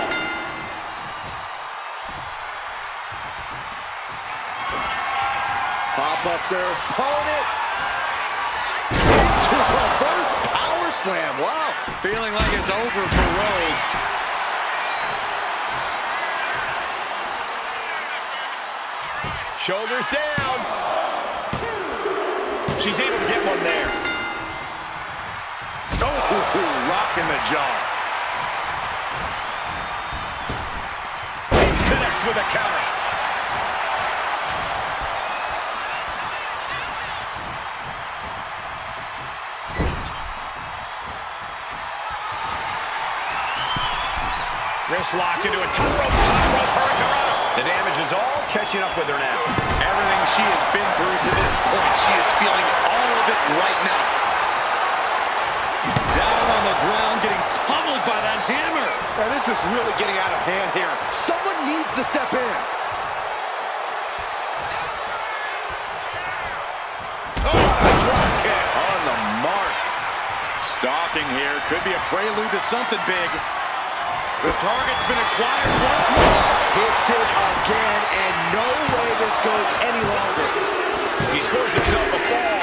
Pop up their opponent. Into a reverse power slam. Wow. Feeling like it's over for Rhodes. Shoulders down. She's able to get one there. Oh, rock in the jaw. He connects with a counter. Wrist locked into a top rope hurricane. The damage is all catching up with her now. Everything she has been through to this point, she is feeling all of it right now. Down on the ground, getting pummeled by that hammer. Now, this is really getting out of hand here. Someone needs to step in. Oh, a drop kick on the mark. Stalking here could be a prelude to something big. The target's been acquired once more. Hits it again, and no way this goes any longer. He scores himself a fall.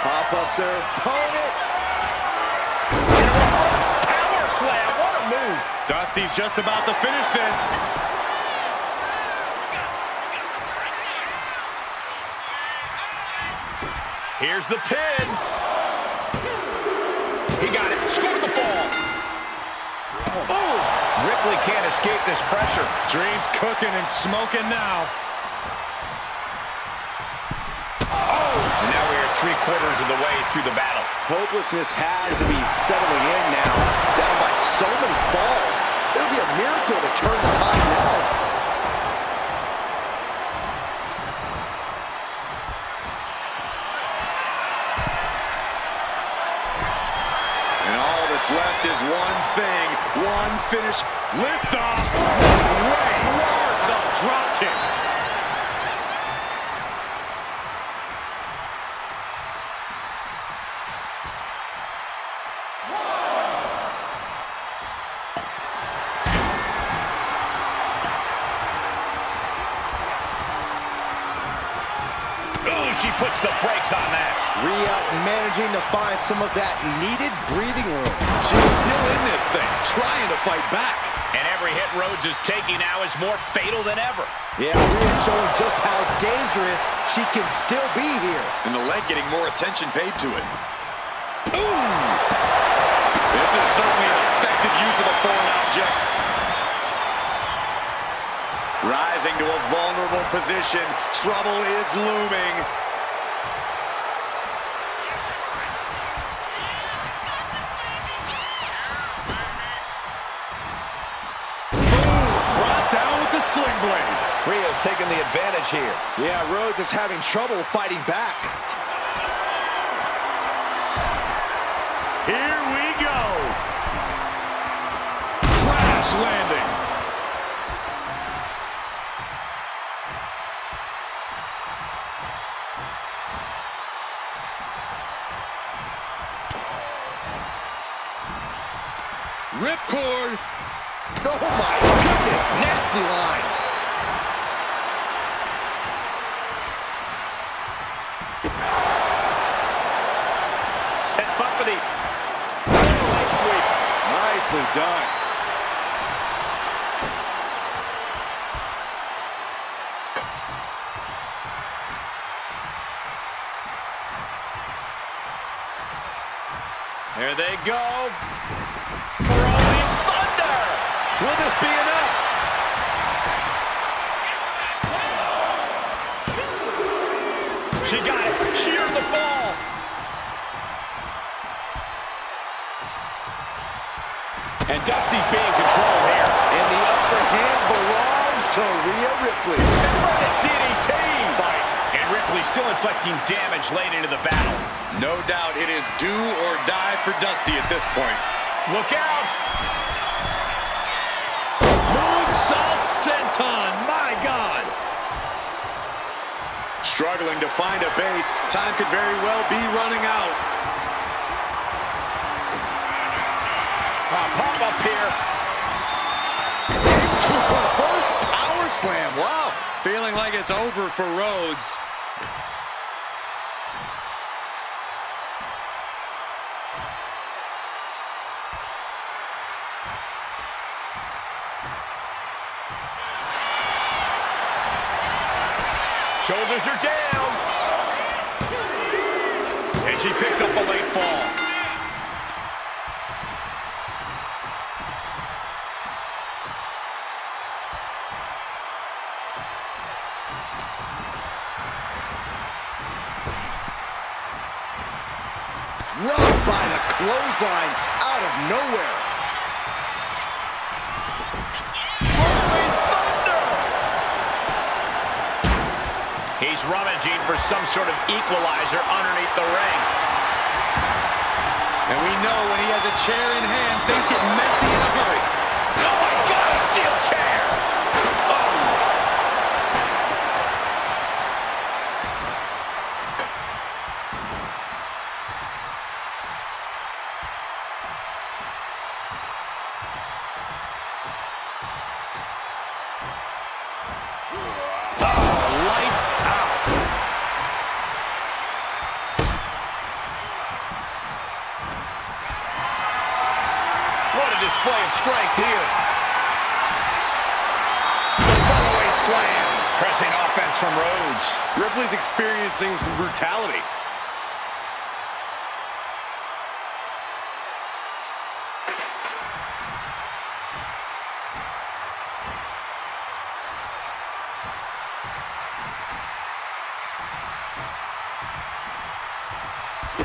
Pop up their opponent. Power slam, what a move. Dusty's just about to finish this. Here's the pin. He got it. Scored the fall. Oh! Ripley can't escape this pressure. Dreams cooking and smoking now. Oh! And now we are 3/4 of the way through the battle. Hopelessness has to be settling in now. Down by so many falls. It would be a miracle to turn the tide now. Left is one thing, one finish, lift off, Moonsault drop kick. Ooh, she puts the brakes on that. Rhea managing to find some of that needed breathing room. She's still in this thing, trying to fight back. And every hit Rhodes is taking now is more fatal than ever. Yeah, Rhea's showing just how dangerous she can still be here. And the leg getting more attention paid to it. Ooh! This is certainly an effective use of a foreign object. Rising to a vulnerable position, trouble is looming. Sling blade. Rhea's taking the advantage here. Yeah, Rhodes is having trouble fighting back. Here we go. Crash landing. Ripcord. Oh my goodness, nasty line. Set up for the leg sweep. Nicely done. There they go. Rolling thunder. Will this be enough? She got it. She earned the fall. And Dusty's being controlled here. And the upper hand belongs to Rhea Ripley. Inverted DDT. And Ripley still inflicting damage late into the battle. No doubt it is do or die for Dusty at this point. Look out. Moonsault senton. My God. Struggling to find a base. Time could very well be running out. Pop up here. Into a first power slam. Wow. Feeling like it's over for Rhodes. Shoulders are down. And she picks up a late fall. Robbed by the clothesline out of nowhere. Rolling thunder. He's rummaging for some sort of equalizer underneath the ring. And we know when he has a chair in hand, things get messy in a hurry. Oh my God, a steel chair. Lights out. What a display of strength here. The runaway slam. Pressing offense from Rhodes. Ripley's experiencing some brutality.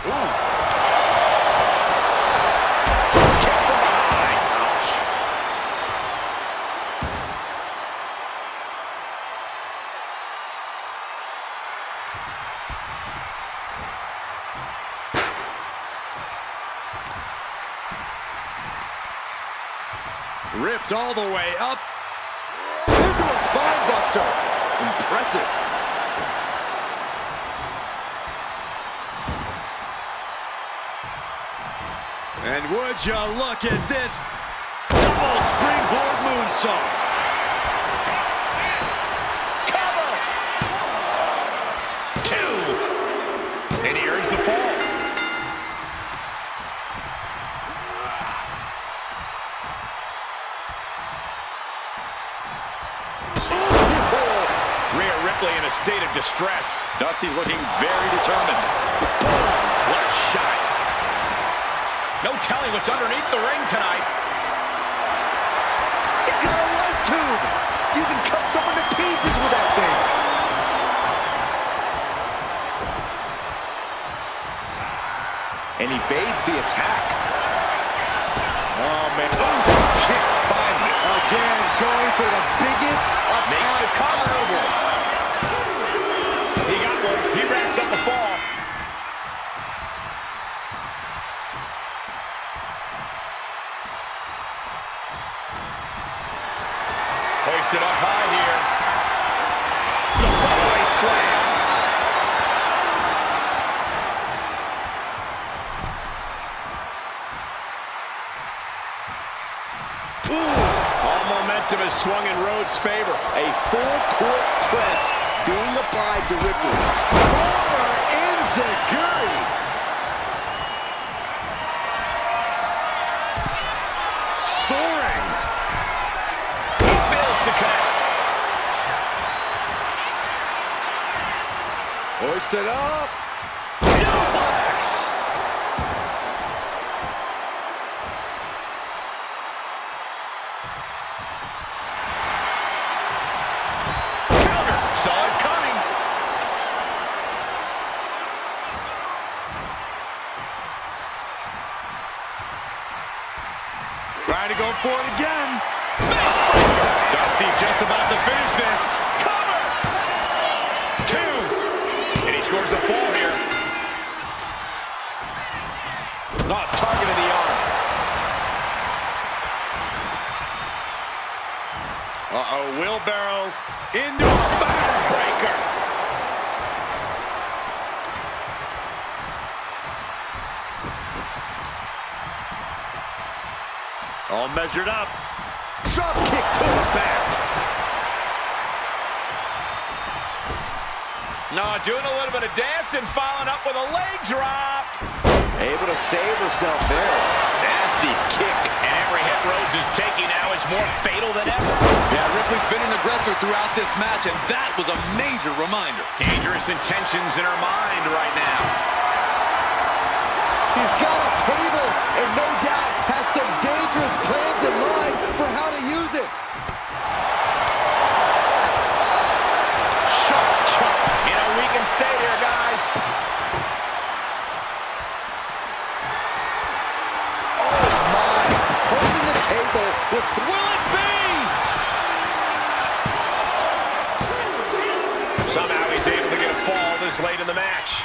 Kick from behind. Ouch. Ripped all the way up. Into a spine buster. Impressive. And would you look at this double springboard moonsault. Cover. 2. And he earns the fall. Rhea Ripley in a state of distress. Dusty's looking very determined. What a shot. No telling what's underneath the ring tonight. He's got a light tube. You can cut someone to pieces with that thing. And he evades the attack. Oh, man. Ooh, kick finds it. Again, going for the biggest Makes attack the cover. possible. He got one. He wraps up the fall. Hoisted up high here. The fallaway slam. All momentum is swung in Rhodes' favor. A full court press being applied to Ripley. Corner enziguri. Soaring. He fails to connect. Hoisted up. Suplex. Counter. Saw it coming. Trying to go for it again. Face breaker. Dusty's just about to finish this. Cover. 2. And he scores a fall here. Not targeting the arm. Uh-oh, wheelbarrow into a backbreaker. All measured up. Drop kick to the back. No, doing a little bit of dancing, following up with a leg drop. Able to save herself there. Nasty kick. And every hit Rhodes is taking now is more fatal than ever. Yeah, Ripley's been an aggressor throughout this match, and that was a major reminder. Dangerous intentions in her mind right now. She's got a table and no doubt has some dangerous plans in mind for how to use it. Sharp chop. You know, we can stay here, guys. Oh my. Holding the table with... Will it be? Somehow he's able to get a fall this late in the match.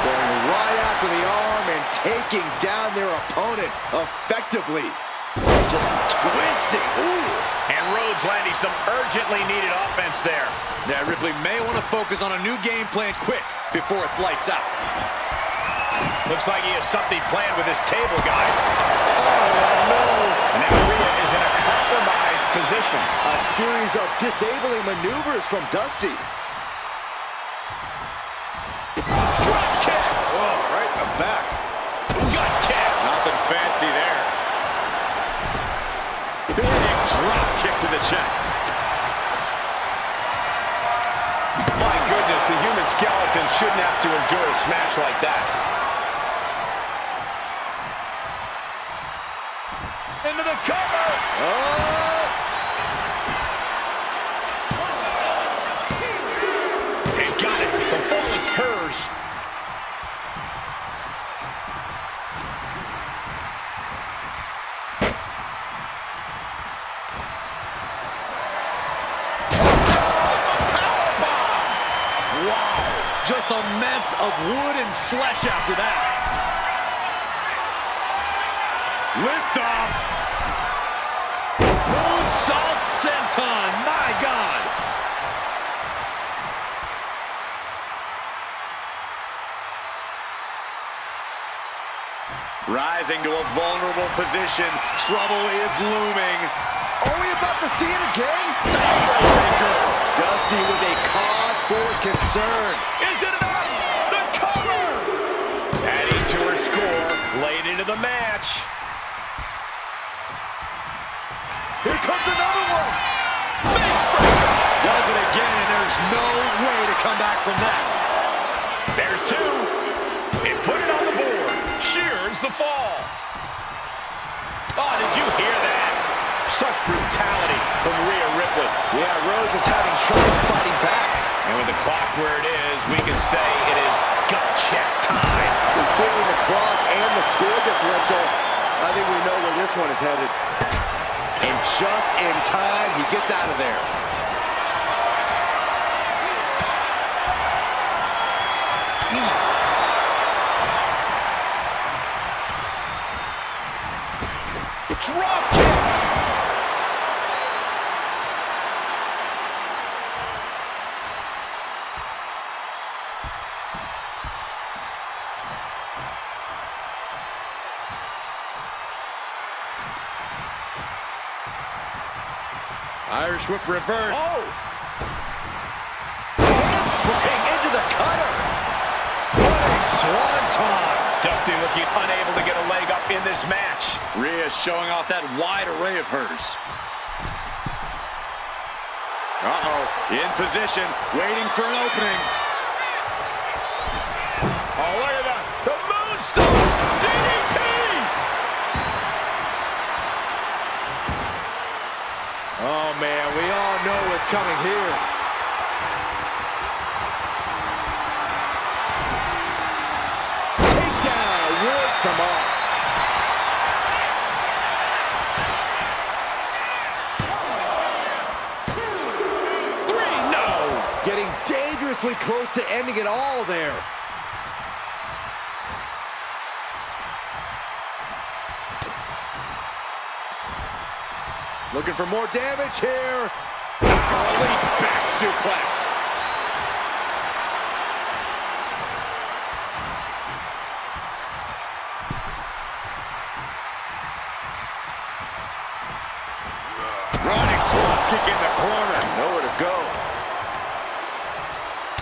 Going right after the arm and taking down their opponent effectively. Just twisting. Ooh. And Rhodes landing some urgently needed offense there. Yeah, Ripley may want to focus on a new game plan quick before it's lights out. Looks like he has something planned with his table, guys. Oh, no. And now Rhea is in a compromised position. A series of disabling maneuvers from Dusty. Drop kick. Oh, right in the back. Gut kick. Nothing fancy there. Big drop kick to the chest. My goodness, the human skeleton shouldn't have to endure a smash like that. Into the cover. Oh, Just a mess of wood and flesh after that. Lift off. Moonsault senton. My God. Rising to a vulnerable position. Trouble is looming. Are we about to see it again? Facebreaker. Dusty with a cause for concern. Is it enough? The cover! Adding to her score, late into the match. Here comes another one. Facebreaker! Does it again, and there's no way to come back from that. There's two. And put it on the board. Shears the fall. Oh, did you hear that? Such brutality from Rhea Ripley. Yeah, Rhodes is having trouble fighting back. And with the clock where it is, we can say it is gut check time. Considering the clock and the score differential, I think we know where this one is headed. And just in time, he gets out of there. Drop kick. Irish whip reverse. Oh! Handspring into the cutter. What a swanton. Dusty looking unable to get a leg up in this match. Rhea showing off that wide array of hers. Uh-oh, in position, waiting for an opening. Oh, look at that. The moonsault. DDT. Oh, man, we all know what's coming here. Takedown, works them off. Three, no. Getting dangerously close to ending it all there. Looking for more damage here. Release back suplex. Running club kick in the corner. Nowhere to go.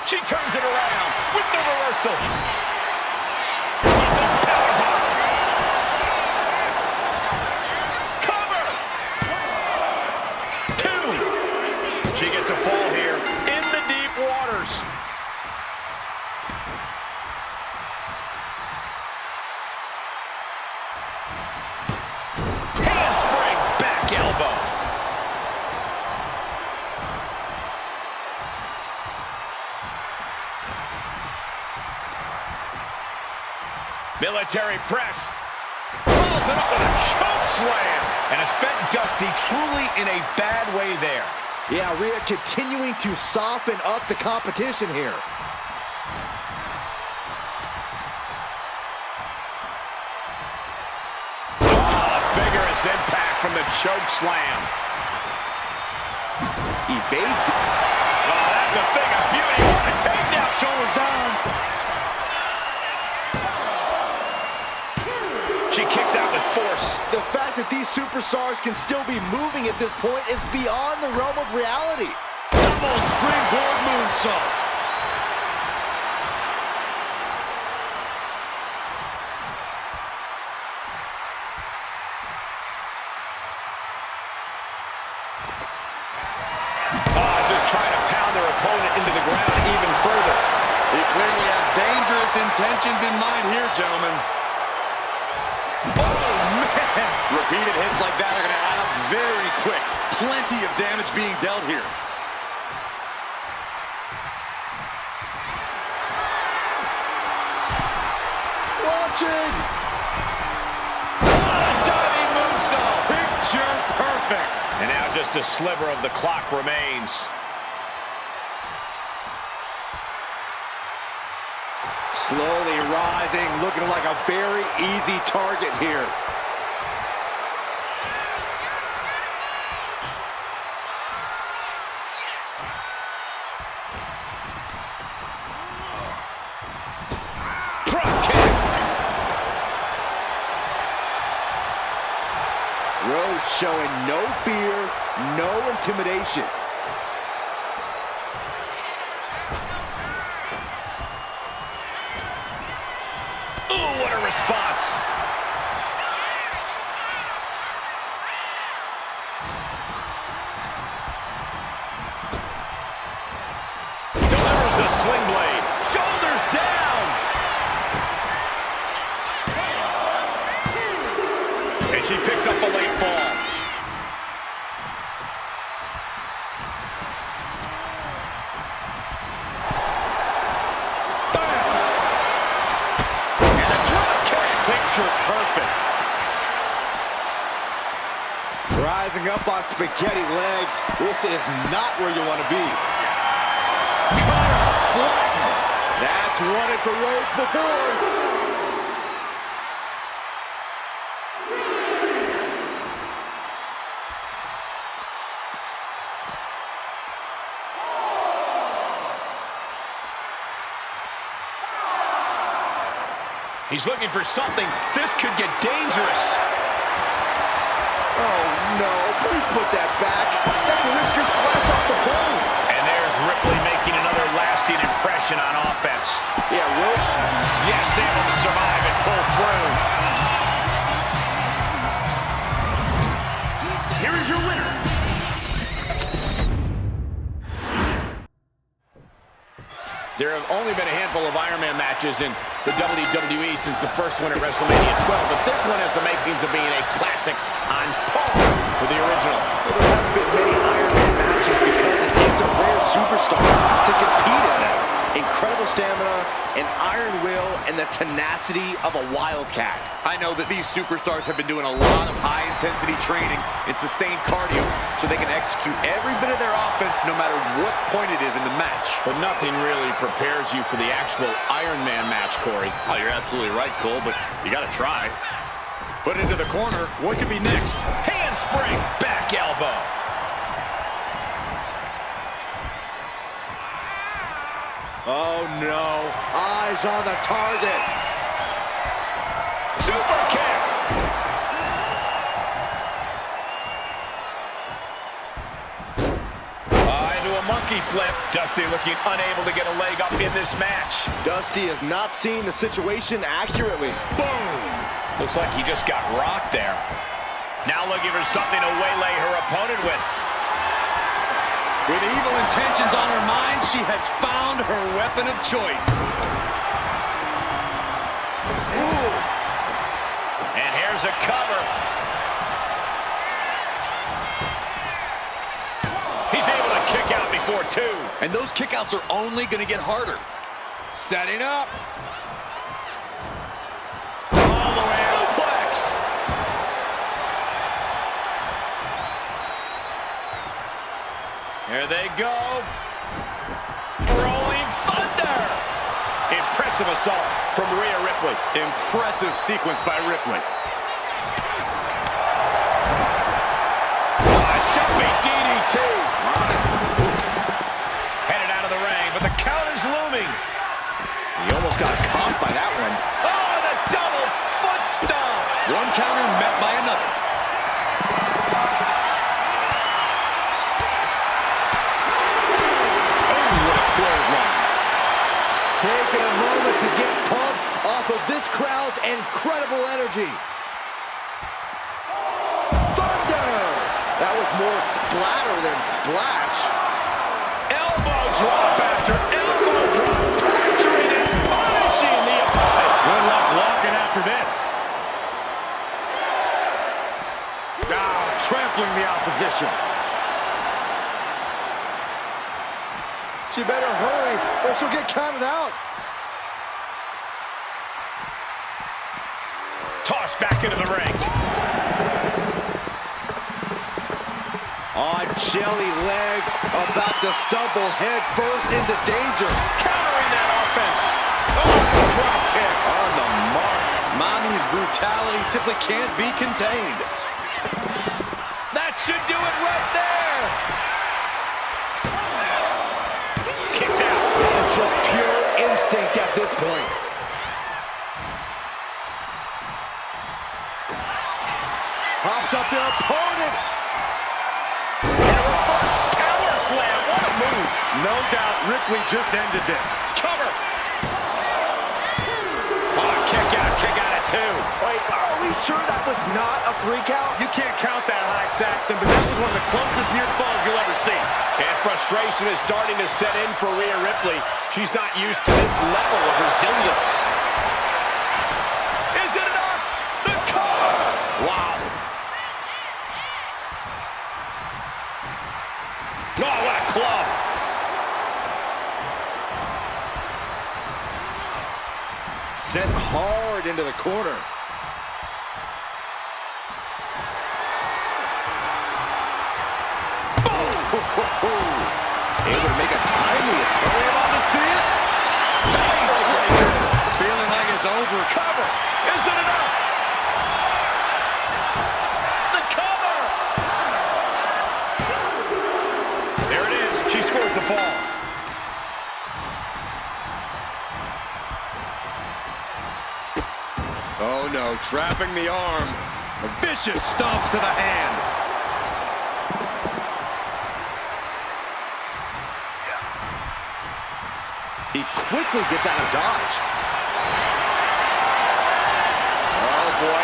She turns it around with the reversal. Cover. Two. She gets a fall here in the deep waters. Handspring back elbow. Military press. Follows it up with a choke slam. And it's spent Dusty truly in a bad way there. Yeah, Rhea continuing to soften up the competition here. Vigorous impact from the choke slam. Evades. Oh, that's a thing of beauty. What a takedown. Shoulders down. She kicks out with force. The fact that these superstars can still be moving at this point is beyond the realm of reality. Double springboard moonsault. Just trying to pound their opponent into the ground even further. He clearly has dangerous intentions in mind here, gentlemen. Oh, man. Repeated hits like that are going to add up very quick. Plenty of damage being dealt here. Watching. Diving moonsault. Picture perfect. And now just a sliver of the clock remains. Slowly rising, looking like a very easy target here. Drop kick. Rhodes showing no fear, no intimidation. Ooh, what a response. Delivers the sling blade. Shoulders down. And she picks up a late fall. Perfect. Rising up on spaghetti legs. This is not where you want to be. Cutter flattened. That's won it for Rhodes before. He's looking for something. This could get dangerous. Oh, no. Please put that back. That will rip your flesh off the bone. And there's Ripley making another lasting impression on offense. Yeah, Rhodes. Yes, able to survive and pull through. Here is your winner. There have only been a handful of Iron Man matches in the WWE since the first one at WrestleMania 12, but this one has the makings of being a classic on par with the original. Well, there haven't been many Iron Man matches because it takes a rare superstar to compete in them. Incredible stamina, an iron will, and the tenacity of a wildcat. I know that these superstars have been doing a lot of high-intensity training and sustained cardio so they can execute every bit of their offense no matter what point it is in the match. But nothing really prepares you for the actual Iron Man match, Corey. Oh, you're absolutely right, Cole, but you got to try. Put into the corner. What could be next? Handspring, back elbow. Oh, no. Eyes on the target. Super kick. Into a monkey flip. Dusty looking unable to get a leg up in this match. Dusty has not seen the situation accurately. Boom. Looks like he just got rocked there. Now looking for something to waylay her opponent with. With evil intentions on her mind, she has found her weapon of choice. Ooh. And here's a cover. He's able to kick out before two. And those kickouts are only going to get harder. Setting up. All the way suplex. There they go. Rolling thunder. Impressive assault from Rhea Ripley. Impressive sequence by Ripley. Jumping DDT. Headed out of the ring, but the count is looming. He almost got caught by that one. Oh, the double foot stomp. One counter met by another. Taking a moment to get pumped off of this crowd's incredible energy. Thunder! That was more splatter than splash. Elbow drop after elbow drop. Torturing and punishing the opponent. Good luck locking after this. Now trampling the opposition. She better hurry or she'll get counted out. Tossed back into the ring. On jelly legs, about to stumble head first into danger. Countering that offense. Oh, Drop kick on the mark. Mommy's brutality simply can't be contained. That should do it right there. Kicks out. It's just pure instinct at this point. Pops up their opponent. And a reverse power slam. What a move. No doubt Ripley just ended this. Cover. Oh, kick out at two. Wait, are we sure that was not a 3 count? You can't count that high, Saxton, but that was one of the closest near falls you'll ever see. And frustration is starting to set in for Rhea Ripley. She's not used to this level of resilience. Is it enough? The cover! Wow. Oh, what a club. Sent hard into the corner. Able to make a timely escape. Are we about to see it? Feeling like it's over. Cover. Is it enough? The cover. There it is. She scores the fall. Oh no, trapping the arm. A vicious stomps to the hand. He quickly gets out of dodge. Oh, boy.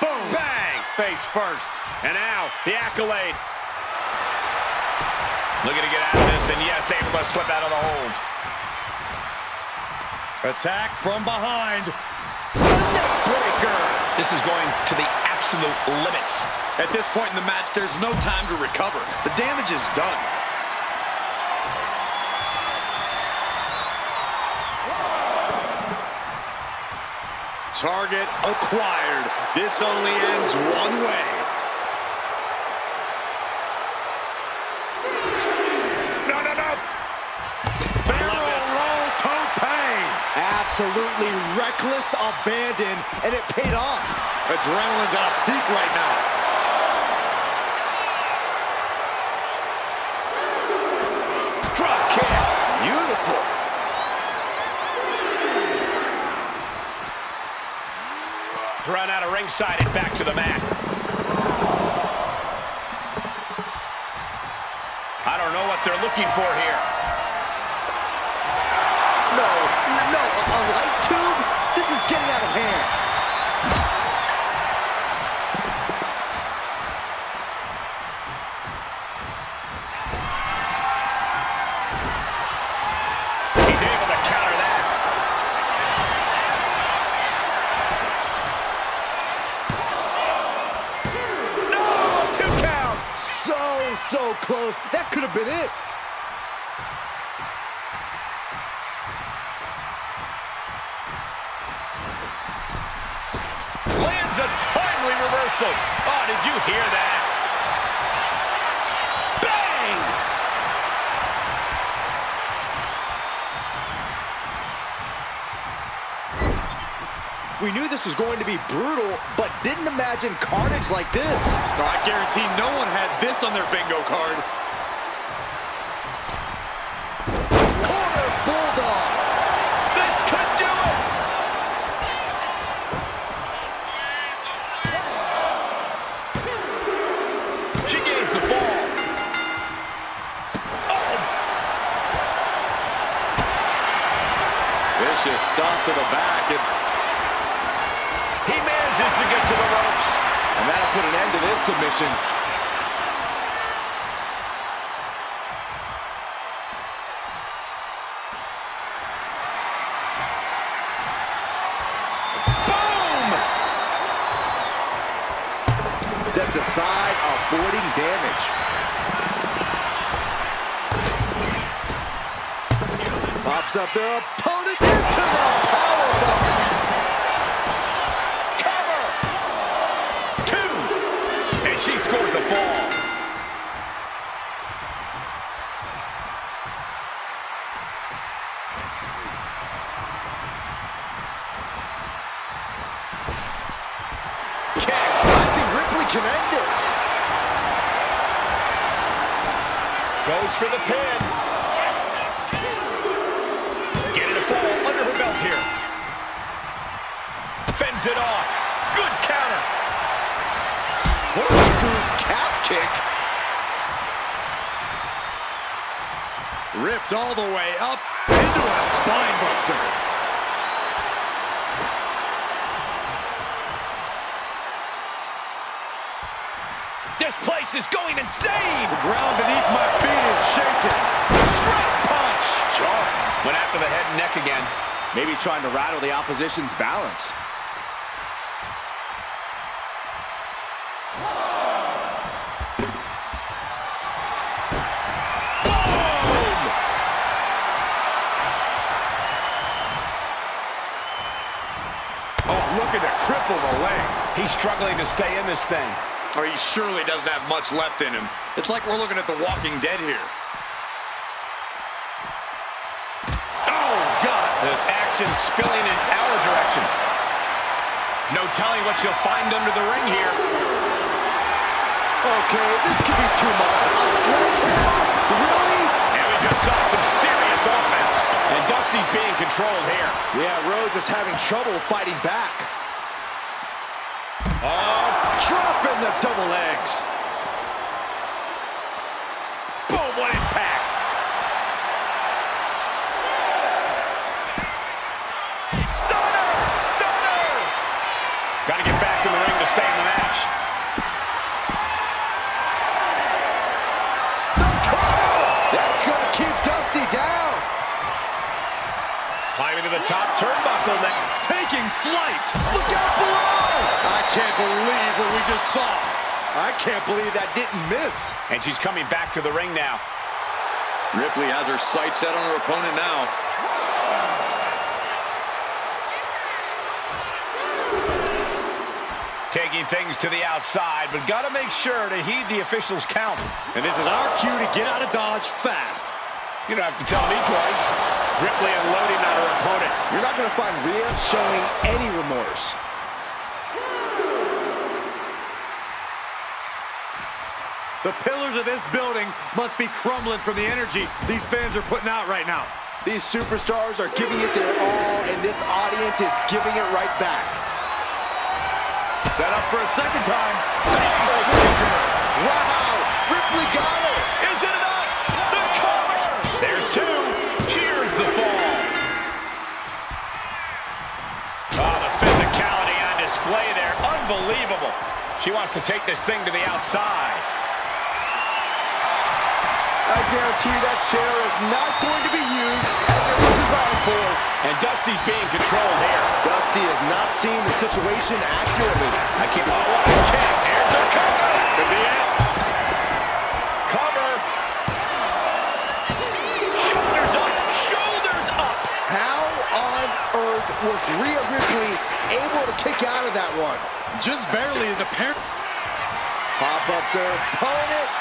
Boom. Bang. Face first. And now, the accolade. Looking to get out of this, and yes, able to slip out of the hold. Attack from behind. The neck breaker. This is going to the absolute limits. At this point in the match, there's no time to recover. The damage is done. Target acquired. This only ends one way. Absolutely reckless abandon, and it paid off. Adrenaline's at a peak right now. Drop kick. Beautiful. Thrown out of ringside and back to the mat. I don't know what they're looking for here. No, a light tube? This is getting out of hand. He's able to counter that. No, 2 count. So close. That could have been it. Lands a timely reversal. Oh, did you hear that? Bang! We knew this was going to be brutal, but didn't imagine carnage like this. Oh, I guarantee no one had this on their bingo card. Corner bulldog. This could do it. She gains the fall. Oh! Vicious stop to the back. He manages to get to the ropes. And that'll put an end to this submission. Boom! Stepped aside, avoiding damage. Pops up their opponent into the powerbomb. She scores the fall. Goes for the pin. Getting a fall under her belt here. Fends it off. Good counter. What a screw calf kick. Ripped all the way up into a spine buster. This place is going insane. The ground beneath my feet is shaking. Straight punch. Jarring. Went after the head and neck again. Maybe trying to rattle the opposition's balance. Looking to cripple the leg. He's struggling to stay in this thing. Or he surely doesn't have much left in him. It's like we're looking at The Walking Dead here. Oh, God. The action spilling in our direction. No telling what you'll find under the ring here. Okay, this could be too much. A sledgehammer? Really? And we just saw some serious offense. And Dusty's being controlled here. Yeah, Rhodes is having trouble fighting back. Oh, Dropping the double legs. boom, what impact. Stunner! Stunner! Got to get back in the ring to stay in the match. That's going to keep Dusty down. Climbing to the top turnbuckle now. Taking flight. Look out below. I can't believe what we just saw. I can't believe that didn't miss. And she's coming back to the ring now. Ripley has her sights set on her opponent now. Taking things to the outside, but got to make sure to heed the official's count. And this is our cue to get out of Dodge fast. You don't have to tell me twice. Ripley unloading on her opponent. You're not going to find Rhea showing any remorse. The pillars of this building must be crumbling from the energy these fans are putting out right now. These superstars are giving it their all, and this audience is giving it right back. Set up for a second time. Wow! Ripley got her! Is it enough? The cover! There's two. Cheers the fall. Oh, the physicality on display there. Unbelievable. She wants to take this thing to the outside. I guarantee that chair is not going to be used as it was designed for. And Dusty's being controlled here. Dusty is not seeing the situation accurately. I keep on what I can. Here's the cover. Could be it. Cover. Shoulders up. Shoulders up. How on earth was Rhea Ripley able to kick out of that one? Just barely is apparent. Pop up to her opponent.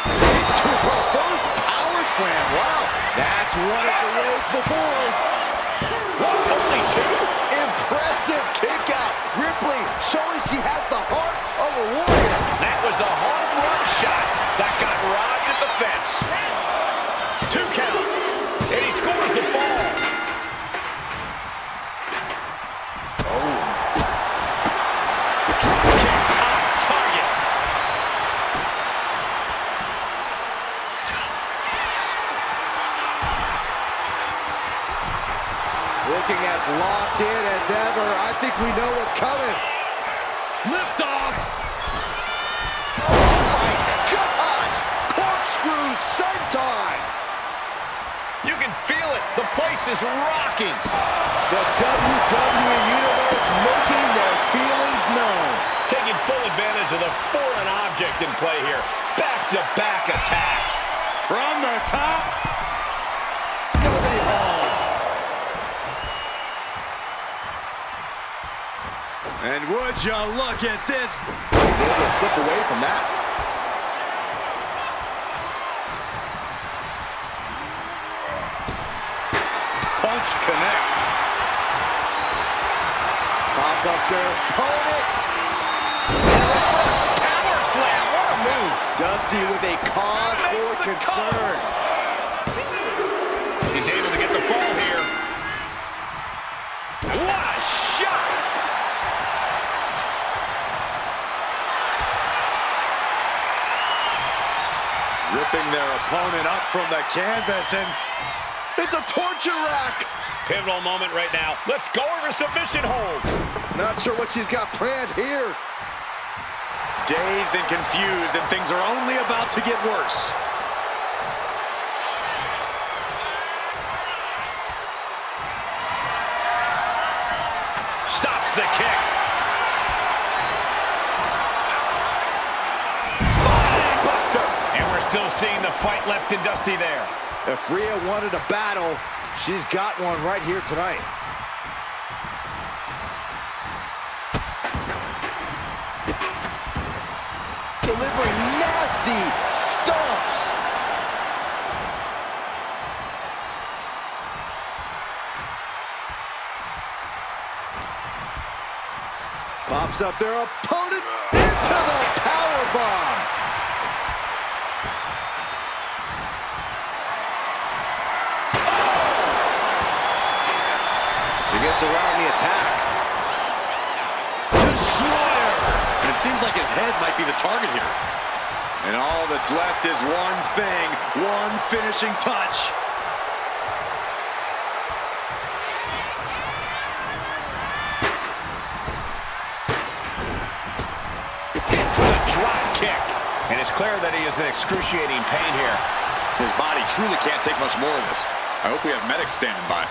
Into her first power slam. Wow. That's one of the ways before. Only two. Impressive kick out. Ripley showing she has the heart of a warrior. That was the home run shot that got robbed at the fence. 2 count. And he scores the fall. Oh. Drop kick on target. Looking as locked in as ever. I think we know what's coming. Lift off. Oh my gosh! Corkscrew senton! You can feel it. The place is rocking. The WWE Universe making their feelings known. Taking full advantage of the foreign object in play here. Back-to-back attacks. From the top. Nobody home. And would you look at this? He's able to slip away from that. Punch connects. Pop up to her opponent. And reverse power slam. What a move. Dusty with a cause for concern. He's able to get the fall here. What a shot! Ripping their opponent up from the canvas, and It's a torture rack. Pivotal moment right now. Let's go over submission hold. Not sure what she's got planned here. dazed and confused, and things are only about to get worse. Stops the kick. Spine buster. And we're still seeing the fight left in Dusty there. If Rhea wanted a battle, she's got one right here tonight. Delivering nasty stomps. Pops up their opponent into the powerbomb. She gets around the attack. Destroyer! And it seems like his head might be the target here. And all that's left is one thing, one finishing touch. Hits the drop kick. And it's clear that he is in excruciating pain here. His body truly can't take much more of this. I hope we have medics standing by.